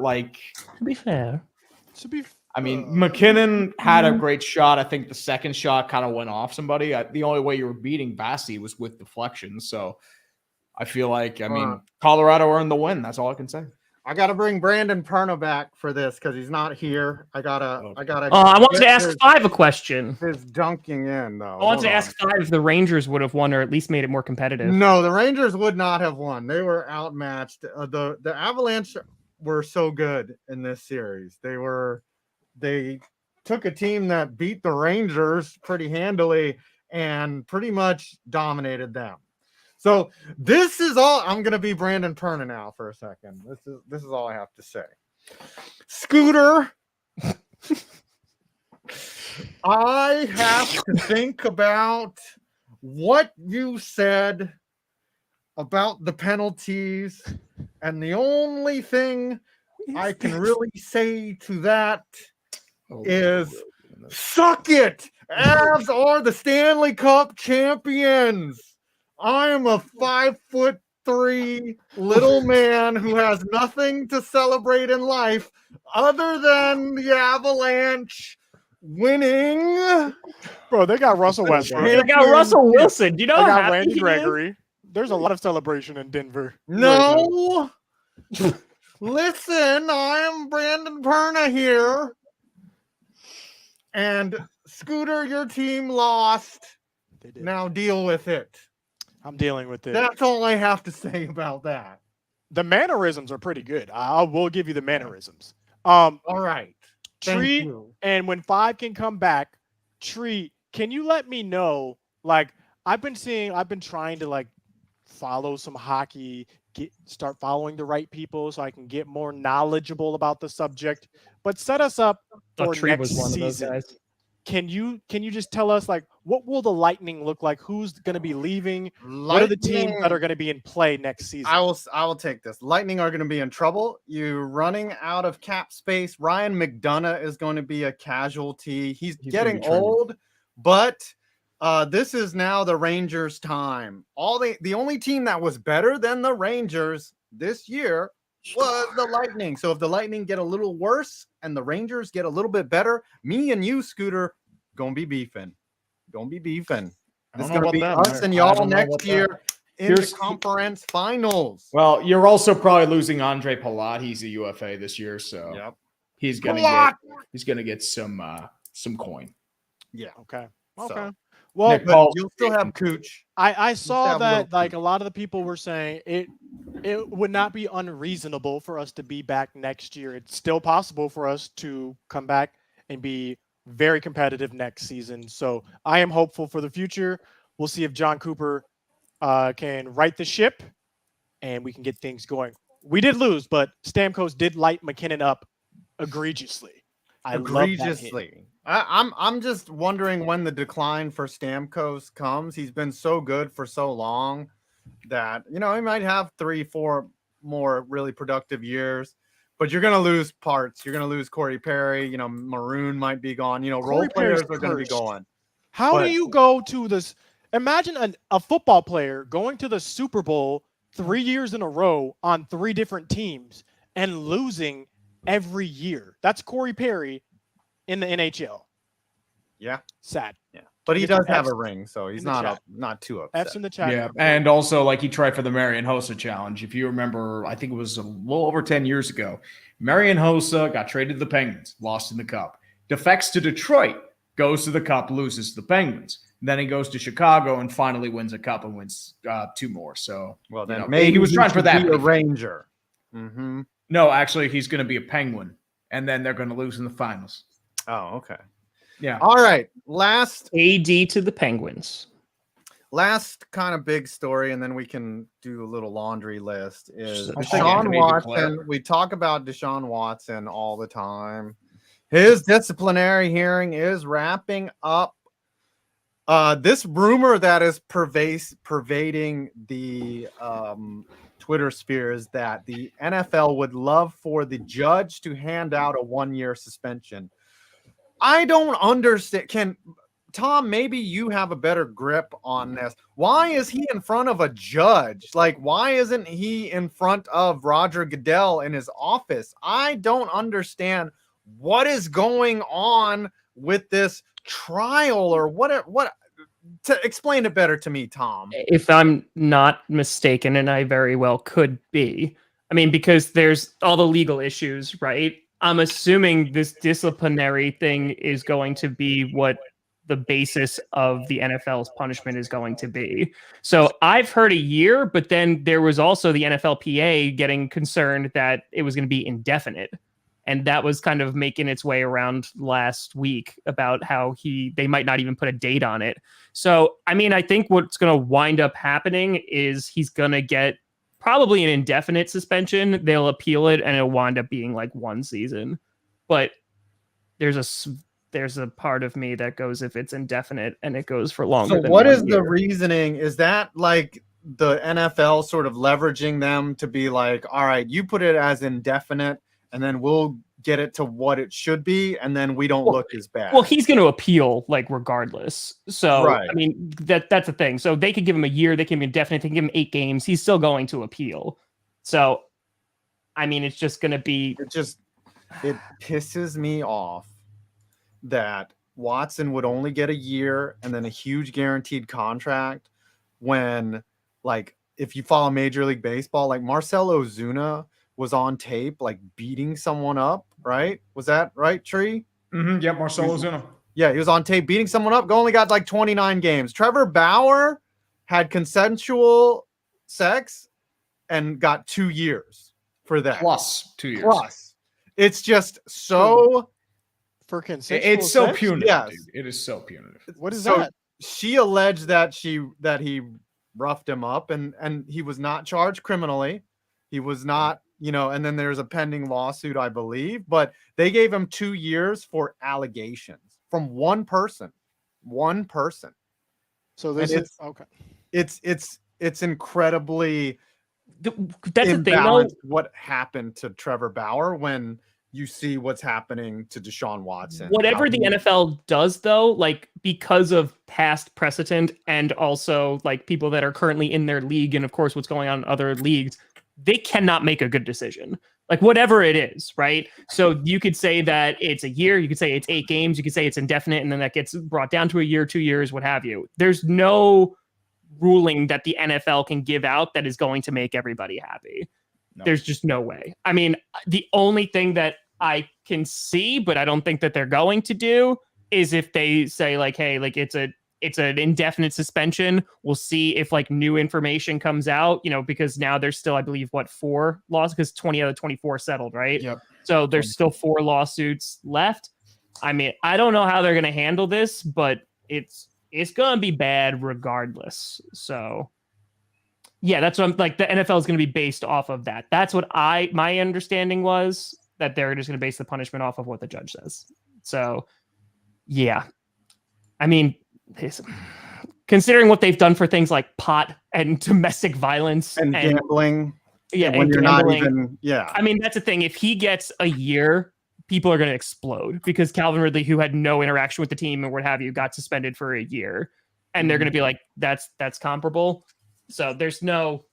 McKinnon had a great shot. I think the second shot kind of went off somebody. The only way you were beating Bassey was with deflections. So, I feel like, I mean, Colorado earned the win. That's all I can say. I got to bring Brandon Perna back for this because he's not here. I gotta. I wanted to ask Five a question. His dunking in though. I wanted to ask Five if the Rangers would have won or at least made it more competitive. No, the Rangers would not have won. They were outmatched. The Avalanche were so good in this series. They took a team that beat the Rangers pretty handily and pretty much dominated them. So this is all. I'm gonna be Brandon Perna now for a second. This is all I have to say. Scooter, I have to think about what you said about the penalties, and the only thing I can really say to that is suck it. Avs are the Stanley Cup champions. I am a 5'3" little man who has nothing to celebrate in life other than the Avalanche winning. Bro, they got Russell Westbrook. They got Russell Wilson. Do you know They how got happy Randy he is? Gregory. There's a lot of celebration in Denver. No. Listen, I am Brandon Perna here. And Scooter, your team lost. They did. Now deal with it. I'm dealing with it. That's all I have to say about that. The mannerisms are pretty good. I will give you the mannerisms. All right. Thank Tree, you. and when Five can come back, Tree, can you let me know? Like, I've been trying to like follow some hockey, start following the right people so I can get more knowledgeable about the subject. But set us up for Tree next was one of those season. guys. Can you just tell us like what will the Lightning look like? Who's going to be leaving? What are the teams that are going to be in play next season? I will take this. Lightning are going to be in trouble. You're running out of cap space. Ryan McDonough is going to be a casualty. He's getting old, but this is now the Rangers' time. The only team that was better than the Rangers this year was the Lightning. So if the Lightning get a little worse and the Rangers get a little bit better, me and you, Scooter, gonna be beefing. It's gonna be us and y'all next year in the conference finals. Well, you're also probably losing Andre Palat. He's a UFA this year, so he's gonna get some coin. Yeah. Okay. So, Well, but you'll still have Cooch. I saw that like a lot of the people were saying it would not be unreasonable for us to be back next year. It's still possible for us to come back and be very competitive next season. So I am hopeful for the future. We'll see if John Cooper can right the ship and we can get things going. We did lose, but Stamkos did light McKinnon up egregiously. Egregiously. I'm just wondering when the decline for Stamkos comes. He's been so good for so long that, he might have 3-4 more really productive years, but you're going to lose parts. You're going to lose Corey Perry. Maroon might be gone. Role players are going to be going. How do you go to this? Imagine a football player going to the Super Bowl 3 years in a row on 3 different teams and losing every year. That's Corey Perry in the NHL. Yeah. Sad. Yeah. But he does have a ring, so he's not too upset. F's in the chat. Yeah, and also like he tried for the Marian Hossa challenge. If you remember, I think it was a little over 10 years ago. Marian Hossa got traded to the Penguins, lost in the Cup. Defects to Detroit, goes to the Cup, loses to the Penguins. Then he goes to Chicago and finally wins a Cup and wins 2 more. So, well, then maybe he was trying for that. Be a Ranger. Mm-hmm. No, actually, he's going to be a Penguin, and then they're going to lose in the finals. Oh, okay. Yeah. All right. Last AD to the Penguins. Last kind of big story, and then we can do a little laundry list, is I think Deshaun Anthony Watson. declared. We talk about Deshaun Watson all the time. His disciplinary hearing is wrapping up. This rumor that is pervading the Twitter sphere is that the NFL would love for the judge to hand out a 1-year suspension. I don't understand. Tom, maybe you have a better grip on this. Why is he in front of a judge? Like, why isn't he in front of Roger Goodell in his office? I don't understand what is going on with this trial or what explain it better to me, Tom. If I'm not mistaken, and I very well could be, I mean, because there's all the legal issues, right? I'm assuming this disciplinary thing is going to be what the basis of the NFL's punishment is going to be. So I've heard a year, but then there was also the NFLPA getting concerned that it was going to be indefinite. And that was kind of making its way around last week about how they might not even put a date on it. So, I mean, I think what's going to wind up happening is he's going to get probably an indefinite suspension. They'll appeal it and it'll wind up being like 1 season. But there's a part of me that goes, if it's indefinite and it goes for longer. So what is the reasoning? Is that like the NFL sort of leveraging them to be like, all right, you put it as indefinite and then we'll get it to what it should be, and then we don't look as bad. Well, he's going to appeal like regardless. So, Right. I mean, that's the thing. So they could give him a year, they can be indefinite, they can give him 8 games. He's still going to appeal. So, I mean, it's just going to be. It pisses me off that Watson would only get a year and then a huge guaranteed contract when, like, if you follow Major League Baseball, like Marcell Ozuna was on tape, like beating someone up, right? Was that right, Tree? Mm-hmm. Yeah, Marcell Ozuna. Yeah, he was on tape beating someone up. Only got like 29 games. Trevor Bauer had consensual sex and got 2 years for that. Plus 2 years. Plus. It's just so... For consensual It's so sex? punitive, Yes. dude. It is so punitive. What is So that? she alleged that he roughed him up, and he was not charged criminally. He was not, and then there's a pending lawsuit, I believe, but they gave him 2 years for allegations from one person. So this and is okay. It's incredibly That's the thing, though. imbalanced what happened to Trevor Bauer when you see what's happening to Deshaun Watson. Whatever the NFL does, though, like because of past precedent and also like people that are currently in their league and of course what's going on in other leagues, they cannot make a good decision. Like whatever it is, right? So you could say that it's a year, you could say it's 8 games, you could say it's indefinite, and then that gets brought down to a year, 2 years, what have you. There's no ruling that the NFL can give out that is going to make everybody happy. No. There's just no way. I mean, the only thing that I can see, but I don't think that they're going to do, is if they say like, hey, like it's an indefinite suspension. We'll see if like new information comes out, because now there's still, I believe, 4 lawsuits, because 20 out of 24 settled, right? Yep. So there's still 4 lawsuits left. I mean, I don't know how they're going to handle this, but it's going to be bad regardless. So yeah, that's what I'm like. The NFL is going to be based off of that. That's what my understanding was, that they're just going to base the punishment off of what the judge says. So yeah, I mean, considering what they've done for things like pot and domestic violence and gambling. Yeah. When you're gambling, not even, yeah. I mean, that's the thing. If he gets a year, people are going to explode, because Calvin Ridley, who had no interaction with the team and what have you, got suspended for a year, and they're going to be like, that's comparable. So there's no.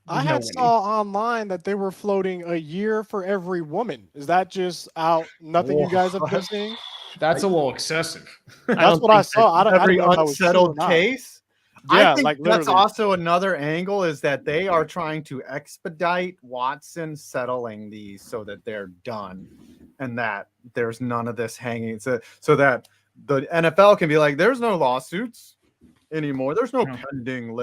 I saw online that they were floating a year for every woman. Is that just out? Nothing you guys have been seeing? That's a little excessive. That's what I saw. I don't Every know if that was true or unsettled not. case. Yeah, I think like that's literally. also another angle, is that they are trying to expedite Watson settling these so that they're done, and that there's none of this hanging. So that the NFL can be like, there's no lawsuits anymore. There's no pending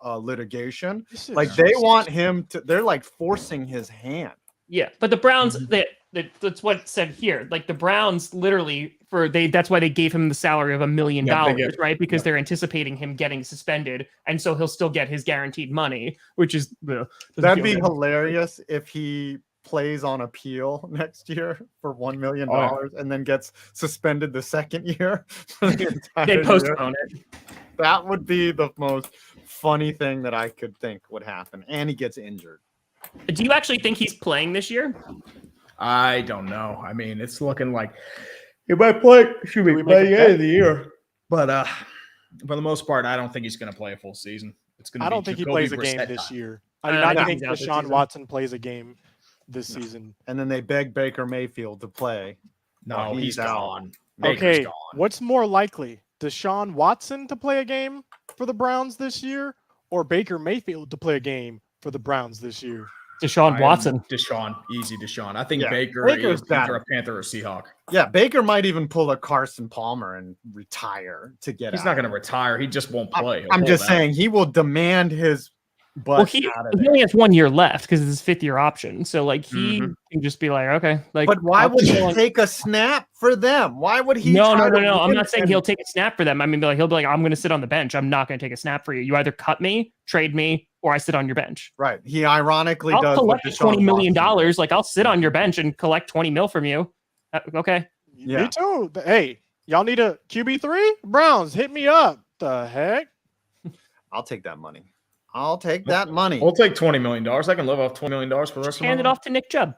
litigation. Like they want him to. They're like forcing his hand. Yeah, but the Browns, that's what it said here. Like the Browns, literally, that's why they gave him the salary of $1 million, right? Because they're anticipating him getting suspended, and so he'll still get his guaranteed money, which is that'd be hilarious if he plays on appeal next year for $1 million and then gets suspended the second year. They postpone it. That would be the most funny thing that I could think would happen, and he gets injured. Do you actually think he's playing this year? I don't know. I mean, it's looking like he might play. Should be playing the end of the year, but for the most part, I don't think he's going to play a full season. It's going. I don't think he plays a game this year. I do not think Deshaun Watson plays a game this season. And then they beg Baker Mayfield to play. No, he's gone. Okay, what's more likely? Deshaun Watson to play a game for the Browns this year, or Baker Mayfield to play a game for the Browns this year? Deshaun Watson. Deshaun. Easy Deshaun. I think Yeah, Baker Baker's is bad. either a Panther or a Seahawk. Yeah, Baker might even pull a Carson Palmer and retire to get He's out. not going to retire. He just won't play. He'll I'm hold just out. saying he will demand his butt Well, he out of only has 1 year left because it's his 5th year option. So like he Mhm. can just be like, okay, like. But why I'll would keep he going. take a snap for them? Why would he? No. try to I'm win not saying and- he'll take a snap for them. I mean, he'll be like, I'm going to sit on the bench. I'm not going to take a snap for you. You either cut me, trade me, or I sit on your bench. Right. He ironically I'll does. what collect Deshaun $20 million. Watson did. Like I'll sit on your bench and collect 20 mil from you. Okay. Yeah. Me too. Hey, y'all need a QB3? Browns, hit me up. The heck? I'll take that money. I'll take that money. We'll take $20 million. I can live off $20 million for the rest of my Hand it life. off to Nick Chubb.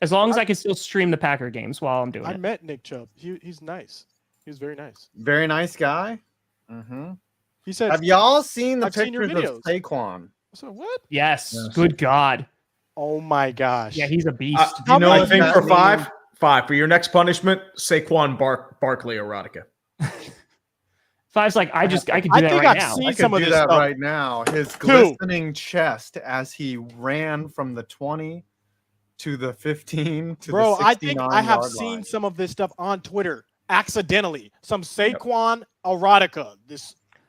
As long as I can still stream the Packer games while I'm doing I it. met Nick Chubb. He's nice. He's very nice. Very nice guy. Mm-hmm. He said, Have y'all seen the I've seen your pictures of videos. Saquon? So what? Yes. Yes. Good God. Oh my gosh. Yeah, he's a beast. Do How you know many- I what think that for means? five for your next punishment, Saquon Barkley erotica. Five's like, I could do I that think right I've now. seen I some could of do this that stuff. right now. His glistening chest as he ran from the 20 to the 15 to Bro, the I think 69 I have yard seen line. some of this stuff on Twitter accidentally. Some Saquon erotica.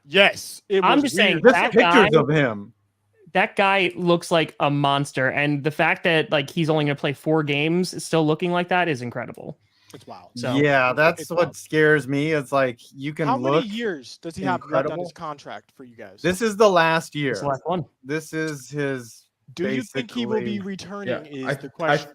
Yes, it was I'm just saying weird. Just that pictures guy- of him. That guy looks like a monster. And the fact that like he's only going to play 4 games still looking like that is incredible. It's wild. So- Yeah, that's It's what wild. scares me. It's like you can How look. many years does he have left on incredible. his contract for you guys? This is the last year. It's the last one. This is his. Do you think he will be basically- returning? Yeah, Is the question.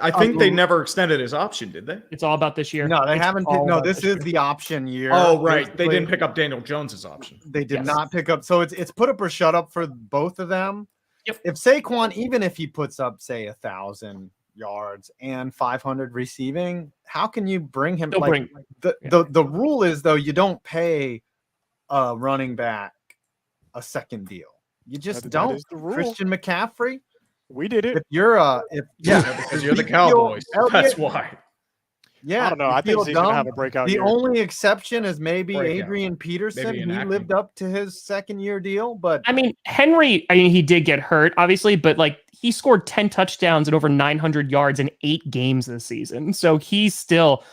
I think they never extended his option, did they? It's all about this year. No, they It's haven't. all No, about this is the option year. Oh, right. They Basically, didn't pick up Daniel Jones's option. They did Yes. not pick up. So it's put up or shut up for both of them. Yep. If Saquon, even if he puts up say 1,000 yards and 500 receiving, how can you bring him? They'll Like bring- the rule is though you don't pay a running back a second deal. You just That don't. is the rule. Christian McCaffrey. We did it. If you're Because you're the you feel Cowboys. Elliott- That's why. Yeah, I don't know. you I think feel he's going to dumb. have a breakout The year. only exception is maybe Breakout. Adrian Peterson. Maybe an he acting. lived up to his second year deal, but I mean, Henry, he did get hurt, obviously, but like he scored 10 touchdowns and over 900 yards in 8 games this season. So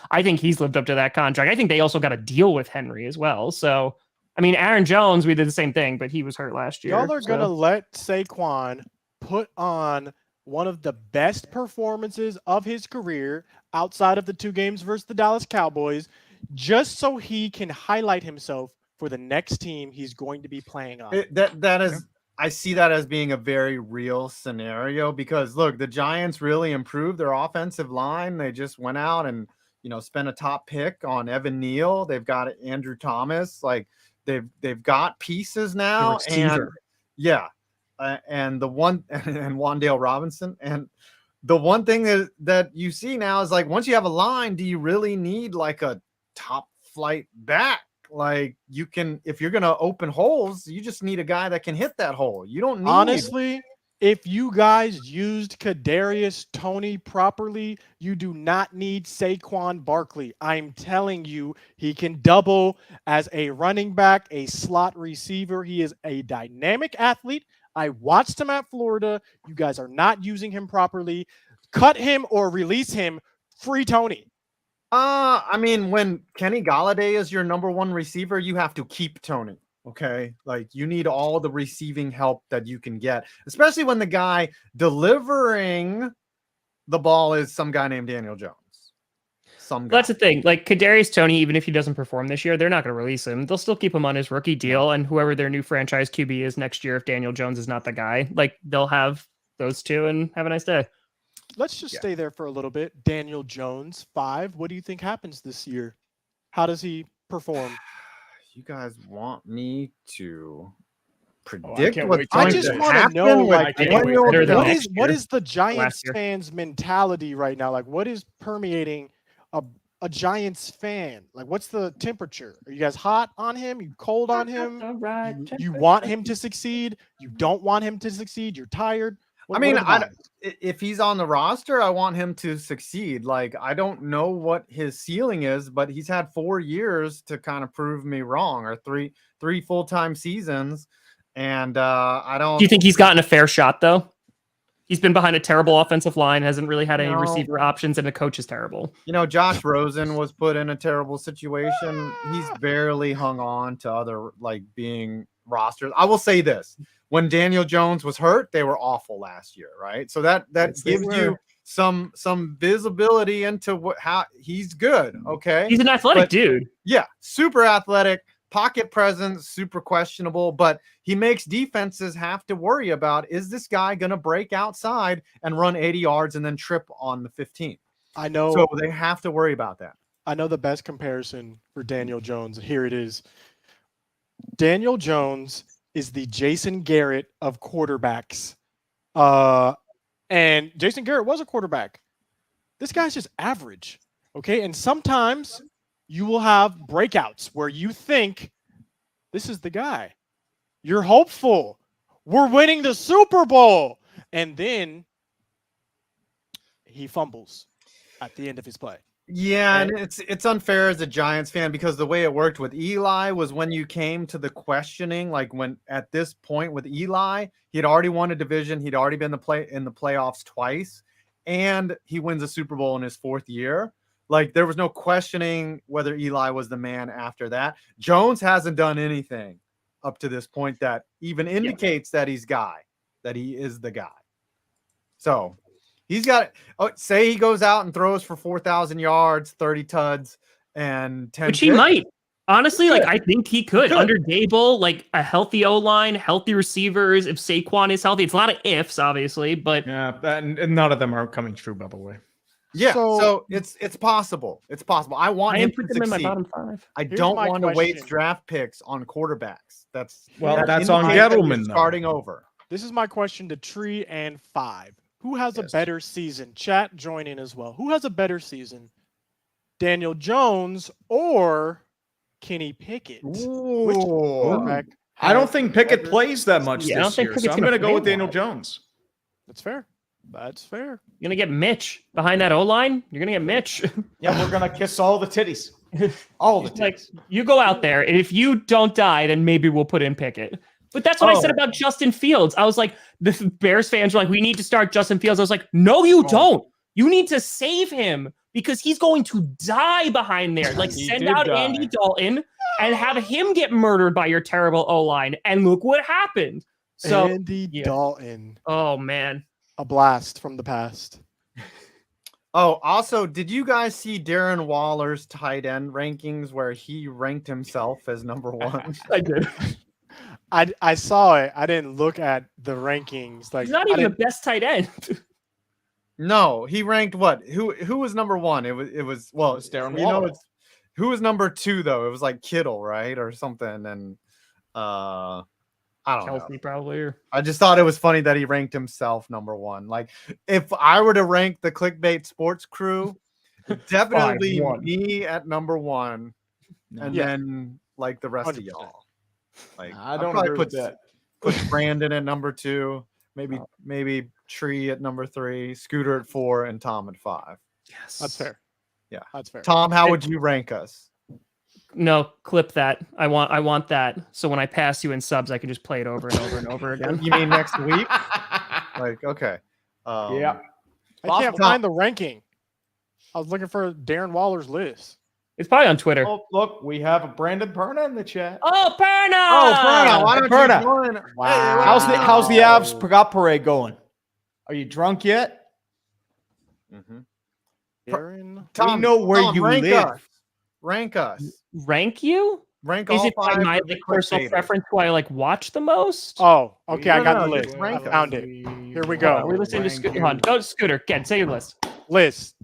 I think he's lived up to that contract. I think they also got a deal with Henry as well. So, I mean, Aaron Jones, we did the same thing, but he was hurt last year. Y'all are going to so- let Saquon put on one of the best performances of his career outside of the 2 games versus the Dallas Cowboys, just so he can highlight himself for the next team he's going to be playing on. that is. I see that as being a very real scenario because look, the Giants really improved their offensive line. They just went out and spent a top pick on Evan Neal. They've got Andrew Thomas. Like they've got pieces now, and receiver. yeah, and the one and Wandale Robinson. And the one thing that you see now is like once you have a line, do you really need like a top flight back? Like you can, if you're gonna open holes, you just need a guy that can hit that hole. You don't need Honestly, if you guys used Kadarius Toney properly, you do not need Saquon Barkley. I'm telling you, he can double as a running back, a slot receiver. He is a dynamic athlete. I watched him at Florida. You guys are not using him properly. Cut him or release him. Free Toney. I mean, when Kenny Galladay is your number 1 receiver, you have to keep Tony. Okay, like you need all the receiving help that you can get, especially when the guy delivering the ball is some guy named Daniel Jones. Some guy. That's the thing. Like Kadarius Toney, even if he doesn't perform this year, they're not going to release him. They'll still keep him on his rookie deal, and whoever their new franchise QB is next year, if Daniel Jones is not the guy, like they'll have those two and have a nice day. Let's just Yeah. stay there for a little bit. Daniel Jones, 5. What do you think happens this year? How does he perform? You guys want me to predict can't what's wait to going I see to just want to happen know, with like, I can't what, wait. Better than what next is what year. is the Giants year. fans' mentality right now? Like, what is permeating a Giants fan? Like, what's the temperature? Are you guys hot on him? You cold on him? All right. You want him to succeed? You don't want him to succeed? You're tired? I mean, if he's on the roster, I want him to succeed. Like, I don't know what his ceiling is, but he's had 4 years to kind of prove me wrong, or three full-time seasons. And I don't. Do you think he's gotten a fair shot though? He's been behind a terrible offensive line, hasn't really had any receiver options, and the coach is terrible. Josh Rosen was put in a terrible situation. He's barely hung on to other being rosters. I will say this: when Daniel Jones was hurt, they were awful last year, right? So that gives you some visibility into how he's good. Okay, he's an athletic dude. Yeah, super athletic. Pocket presence, super questionable, but he makes defenses have to worry about, is this guy going to break outside and run 80 yards and then trip on the 15? I know. So they have to worry about that. I know the best comparison for Daniel Jones. Here it is. Daniel Jones is the Jason Garrett of quarterbacks. And Jason Garrett was a quarterback. This guy's just average. Okay. And sometimes you will have breakouts where you think this is the guy. You're hopeful. We're winning the Super Bowl. And then he fumbles at the end of his play. Yeah, and it's unfair as a Giants fan, because the way it worked with Eli was when you came to the questioning, like when at this point with Eli, he had already won a division, he'd already been in the playoffs twice, and he wins a Super Bowl in his 4th year. Like, there was no questioning whether Eli was the man after that. Jones hasn't done anything up to this point that even indicates that he is the guy. So he's got, say he goes out and throws for 4,000 yards, 30 tuds, and 10 Which he might. Honestly, I think he could. Under Dable, a healthy O-line, healthy receivers. If Saquon is healthy, it's a lot of ifs, obviously, but and none of them are coming true, by the way. Yeah, so it's possible. It's possible. I want him to put them in my succeed. bottom 5. I don't want to waste draft picks on quarterbacks. That's on Edelman, starting over. This is my question to Tree and 5. Who has a better season? Chat, join in as well. Who has a better season? Daniel Jones or Kenny Pickett? Which quarterback? I don't think Pickett plays that much this year, so I'm going to go with Daniel Jones. That's fair. That's fair. You're going to get Mitch behind that O-line. You're going to get Mitch. Yeah, we're going to kiss all the titties. All the titties. You go out there, and if you don't die, then maybe we'll put in Pickett. But that's what I said about Justin Fields. I was like, the Bears fans were like, we need to start Justin Fields. I was like, no, you don't. You need to save him because he's going to die behind there. Send out Andy Dalton and have him get murdered by your terrible O-line. And look what happened. So Andy Dalton. Oh, man. A blast from the past. Oh, also, did you guys see Darren Waller's tight end rankings where he ranked himself as number 1? I did. I saw it. I didn't look at the rankings. He's not even the best tight end. No, he ranked what? Who was number 1? It was Darren Waller. Who was number 2 though? It was like Kittle, right, or something. And I don't Kelsey know. Probably. Or... I just thought it was funny that he ranked himself number 1. Like, if I were to rank the Clickbait Sports crew, definitely me at number 1, and then the rest 100%. Of y'all. I don't agree with that. Put Brandon at number 2, maybe Tree at number 3, Scooter at 4, and Tom at 5. Yes, that's fair. Yeah, that's fair. Tom, how would you rank us? No, clip that. I want that. So when I pass you in subs, I can just play it over and over and over again. You mean next week? Okay. Yeah. I can't find the ranking. I was looking for Darren Waller's list. It's probably on Twitter. Oh, look, we have a Brandon Perna in the chat. Oh, Perna! Oh, Perna! Why don't you join? Wow. How's the Avs Pragat parade going? Are you drunk yet? Mm-hmm. Darren, we know where you live. Rank us. Rank you? Rank Is all it by 5 my personal preference who I watch the most? Oh, okay. I got the list. I found it. Here we go. We're listening to Scooter. Go to Scooter. Ken, say your list. List.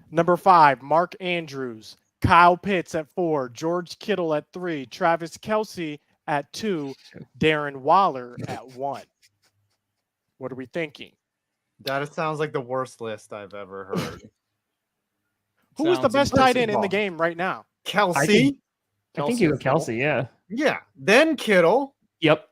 Number 5, Mark Andrews. Kyle Pitts at 4. George Kittle at 3. Travis Kelce at 2. Darren Waller at 1. What are we thinking? That sounds like the worst list I've ever heard. Who is the best tight end in the game right now? Kelce. I think you go Kelce, yeah. Yeah. Then Kittle. Yep.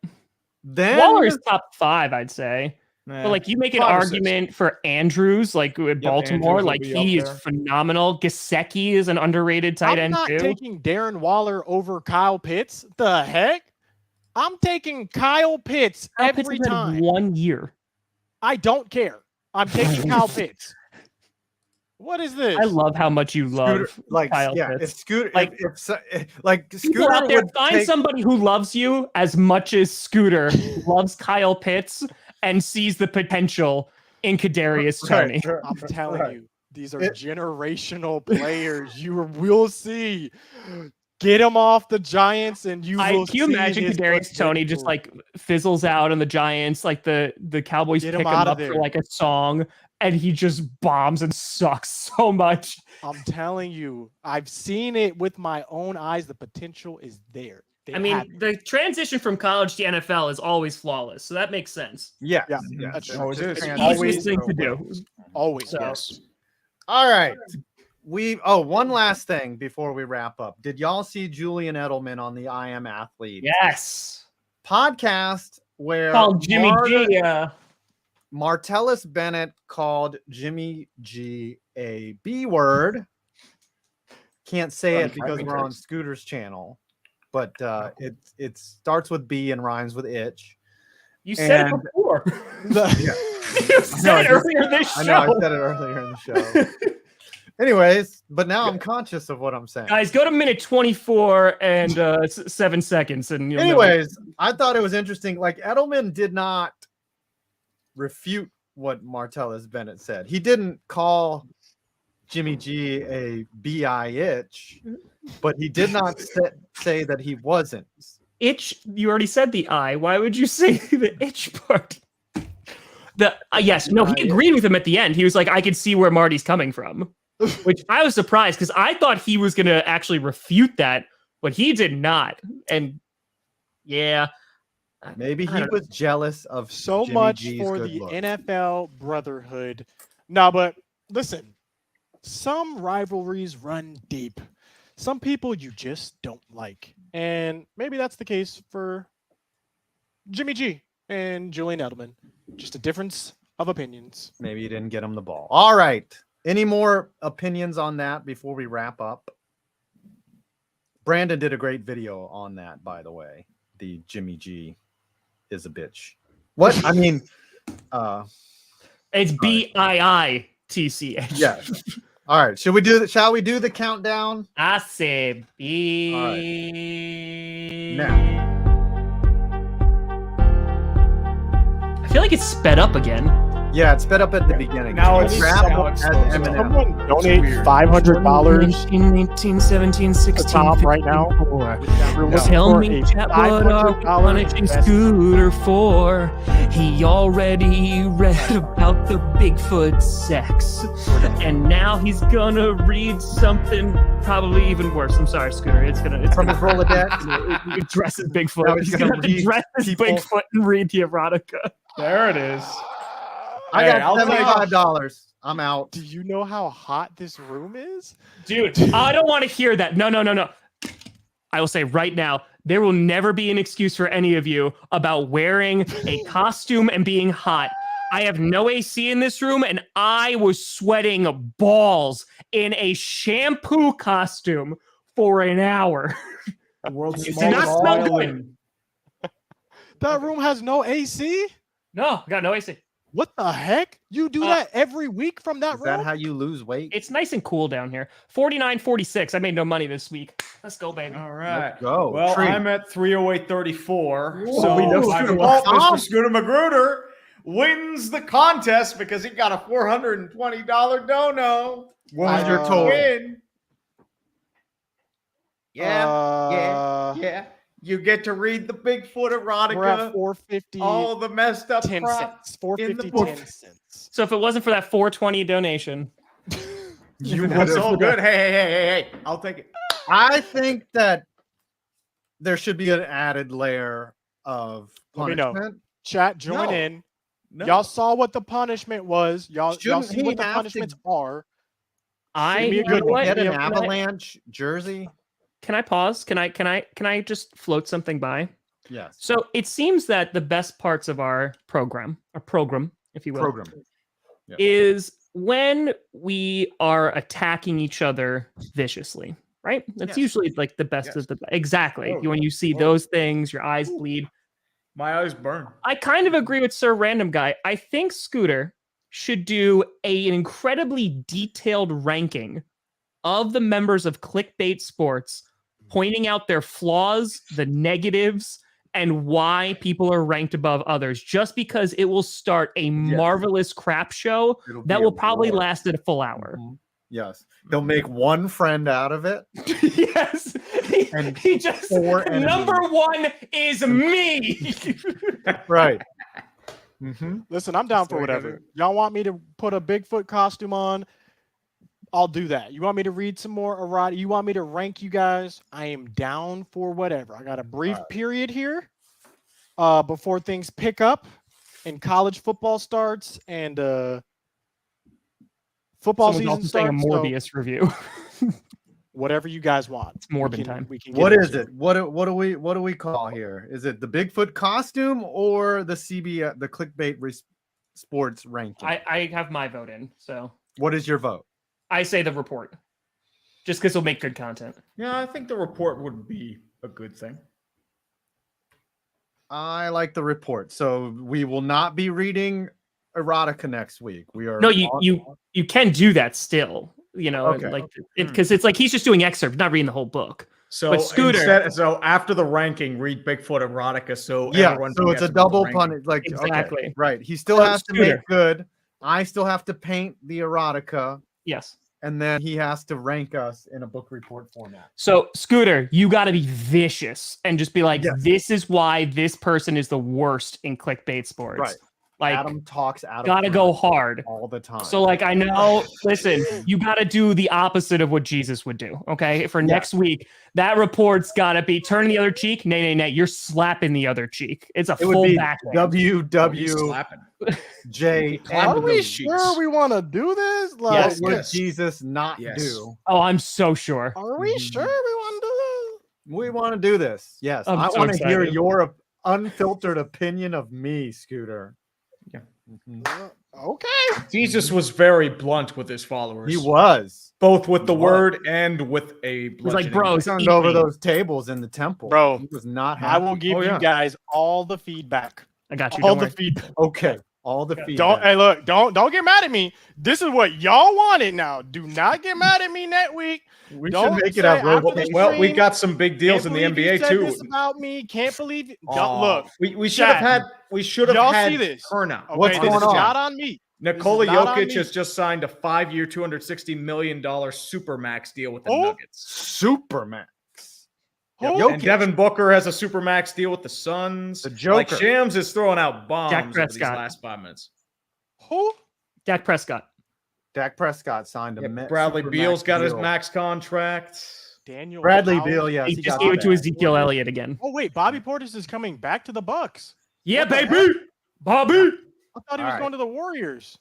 Then Waller is top 5, I'd say. But like you make an 5 or 6. argument for Andrews, like with Baltimore, Andrews will like be he up is there. phenomenal. Gesicki is an underrated tight I'm end not too. taking Darren Waller over Kyle Pitts. The heck? I'm taking Kyle Pitts Kyle Pitts every has had time. 1 year. I don't care. I'm taking Kyle Pitts. What is this? I love how much you love Scooter, like Kyle yeah, Pitts. if Scooter, Like- like People Scooter out there, would find take, somebody who loves you as much as Scooter loves Kyle Pitts and sees the potential in Kadarius Toney. I'm telling right. you, these are It- generational players. You will see. Get him off the Giants, and you will. Can you imagine his Kadarius Toney just like fizzles out on the Giants, like the Cowboys Get pick him him out of up for there. like a song, and he just bombs and sucks so much. I'm telling you, I've seen it with my own eyes. The potential is there. They I have mean, it. the transition from college to NFL is always flawless, so that makes sense. yes, Yeah, yes. that's It's true. just Always is. The trans- easiest thing to do. Always. So- Yes. All right. One last thing before we wrap up. Did y'all see Julian Edelman on the I Am Athlete Yes. podcast where Called Jimmy G. Martellus Bennett called Jimmy G a B word? Can't say it because we're on Scooter's channel, but it starts with B and rhymes with itch. You said it And- before. Yeah. You said it I just- earlier this show. I know I said it earlier in the show. Anyways, but now I'm conscious of what I'm saying. Guys, go to minute 24 and 7 seconds, and you'll know. Anyways, I thought it was interesting. Like Edelman did not refute what Martellus Bennett said. He didn't call Jimmy G a bi itch, but he did not say that he wasn't. Itch. You already said the I. Why would you say the itch part? The yes, no. He agreed with him at the end. He was like, "I could see where Marty's coming from," which I was surprised because I thought he was going to actually refute that, but he did not. And yeah, Maybe I he don't was jealous of So Jimmy much G's for good the looks. NFL brotherhood. No, but listen, some rivalries run deep. Some people you just don't like. And maybe that's the case for Jimmy G and Julian Edelman. Just a difference of opinions. Maybe you didn't get him the ball. All right. Any more opinions on that before we wrap up? Brandon did a great video on that, by the way. The Jimmy G is a bitch. What? I mean, it's BIITCH. yeah. All right. Shall we do the countdown? I say B. Now. I feel like it's sped up again. Yeah, it's sped up at the beginning. Now it's Grab now as it's slow. Eminem. Someone It's donate weird. $500 19, 17, 16, to Tom right now. 54. We're looking Tell for me, a chat, what are we $500 punishing investment. Scooter for? He already read about the Bigfoot sex. And now he's gonna read something probably even worse. I'm sorry, Scooter. It's gonna From the Rolodex. it dresses Now Bigfoot. he's He's gonna gonna have to read dress as people- Bigfoot and read the erotica. There it is. I Hey, got I'll take- $75. I'm out. Do you know how hot this room is? Dude, I don't want to hear that. No. I will say right now, there will never be an excuse for any of you about wearing a costume and being hot. I have no AC in this room, and I was sweating balls in a shampoo costume for an hour. The world's You do not smallest smell good. violin. That room has no AC? No, I got no AC. What the heck? You do that every week from that Is room? that how you lose weight? It's nice and cool down here. 49.46. I made no money this week. Let's go, baby. All right. Let's go. Well, Treat. I'm at 308.34. Whoa. So We know by Scooter default, wants Mr. Scooter Magruder wins the contest because he got a $420 dono. What was your Uh, total? Win. Yeah, Uh, yeah. You get to read the Bigfoot We're at erotica, 450 all the messed up 10 crap. cents. 450 book. 10 cents. So if it wasn't for that 420 donation, You That's would've- all good. Hey. I'll take it. I think that there should be an added layer of Let me know. punishment. Chat, join No. in. No. Y'all saw what the punishment was. Y'all Shouldn't see he what the have to- punishments are. I Give me a you good know one. what? Get an Yeah, can avalanche jersey. Can I pause? Can I just float something by? Yes. So it seems that the best parts of our program if you will, Program. Yeah. is when we are attacking each other viciously, right? That's Yes. usually like the best Yes. of the exactly. Totally. When you see Totally. those things, your eyes bleed. My eyes burn. I kind of agree with Sir Random Guy. I think Scooter should do an incredibly detailed ranking of the members of Clickbait Sports, pointing out their flaws, the negatives, and why people are ranked above others, just because it will start a marvelous crap show It'll that be will a probably war. last a full hour. Mhm. Yes. They'll make one friend out of it. Yes. And He just, 4 enemies. number one is me. Right. Mm-hmm. Listen, I'm down That's for what I whatever. gotta Y'all want me to put a Bigfoot costume on? I'll do that. You want me to read some more erotica? You want me to rank you guys? I am down for whatever. I got a brief period here before things pick up and college football starts and football Someone's season also saying a starts. So Morbius review. whatever you guys want. It's Morbin time. We can What get is into it? What do we call here? Is it the Bigfoot costume or the the Clickbait Sports ranking? I have my vote in, so What is your vote? I say the report, just because it'll make good content. Yeah, I think the report would be a good thing. I like the report. So we will not be reading erotica next week. We are No, you can do that still, you know, Okay. like because it's like he's just doing excerpts, not reading the whole book. So But Scooter- so after the ranking, read Bigfoot erotica. So yeah. everyone So it's gets a double ranking. punish. Like Exactly. okay, right. He still So, has to Scooter. make good. I still have to paint the erotica, Yes. and then he has to rank us in a book report format. So Scooter, you got to be vicious and just be like, Yes. this is why this person is the worst in Clickbait Sports. Right. Like, Adam talks out of gotta turn go hard. all the time. So, like, I know, listen, you got to do the opposite of what Jesus would do, okay? For next week, that report's got to be turning the other cheek. Nay. You're slapping the other cheek. It's a it would full be backhand. Oh, he's WWJ. slapping. Are Clapping we those sure cheeks. we want to do this? Like, Yes. What would Jesus not Yes. do? Oh, I'm so sure. are we Mhm. sure we want to do We want to do this. Yes. I'm I so want to hear excited. your unfiltered opinion of me, Scooter. Yeah. Mhm. this? Okay. Jesus was very blunt with his followers. He was. both with the He was. word and with a. He's like, bludgeoning. bro, He turned over those tables in the temple. Bro, He was not I happy. will give Oh, yeah. you guys all the feedback. I got you. All Don't the worry. feedback. Okay. All the feedback. Don't hey look, don't get mad at me. This is what y'all wanted now. Do not get mad at me next week. we don't should make it say a after rotation. the Well, we stream, got some big deals Can't in the believe you NBA said too. This about me. Can't believe it. Oh, Don't look. We should have Chat. had Y'all had see this. turnout. Okay, What's this going is on? not on me. Nikola This is not on Jokic me. has just signed a 5-year, $260 million supermax deal with the Oh. Nuggets. Supermax. Who? Jokic. And Devin Booker has a supermax deal with the Suns. The Like Joker. Shams is throwing out bombs over these Prescott. last 5 minutes. Who? Dak Prescott. Dak Prescott signed a Bradley supermax Beal's got his deal. max contract. Daniel Bradley House? Beal, yes. He he just got gave it to that. Ezekiel Elliott again. Oh wait, Bobby Portis is coming back to the Bucks. Yeah, What the baby. Bobby. I thought he All was right. going to the Warriors.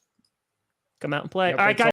Come out and play. Yep, All right, it's guys.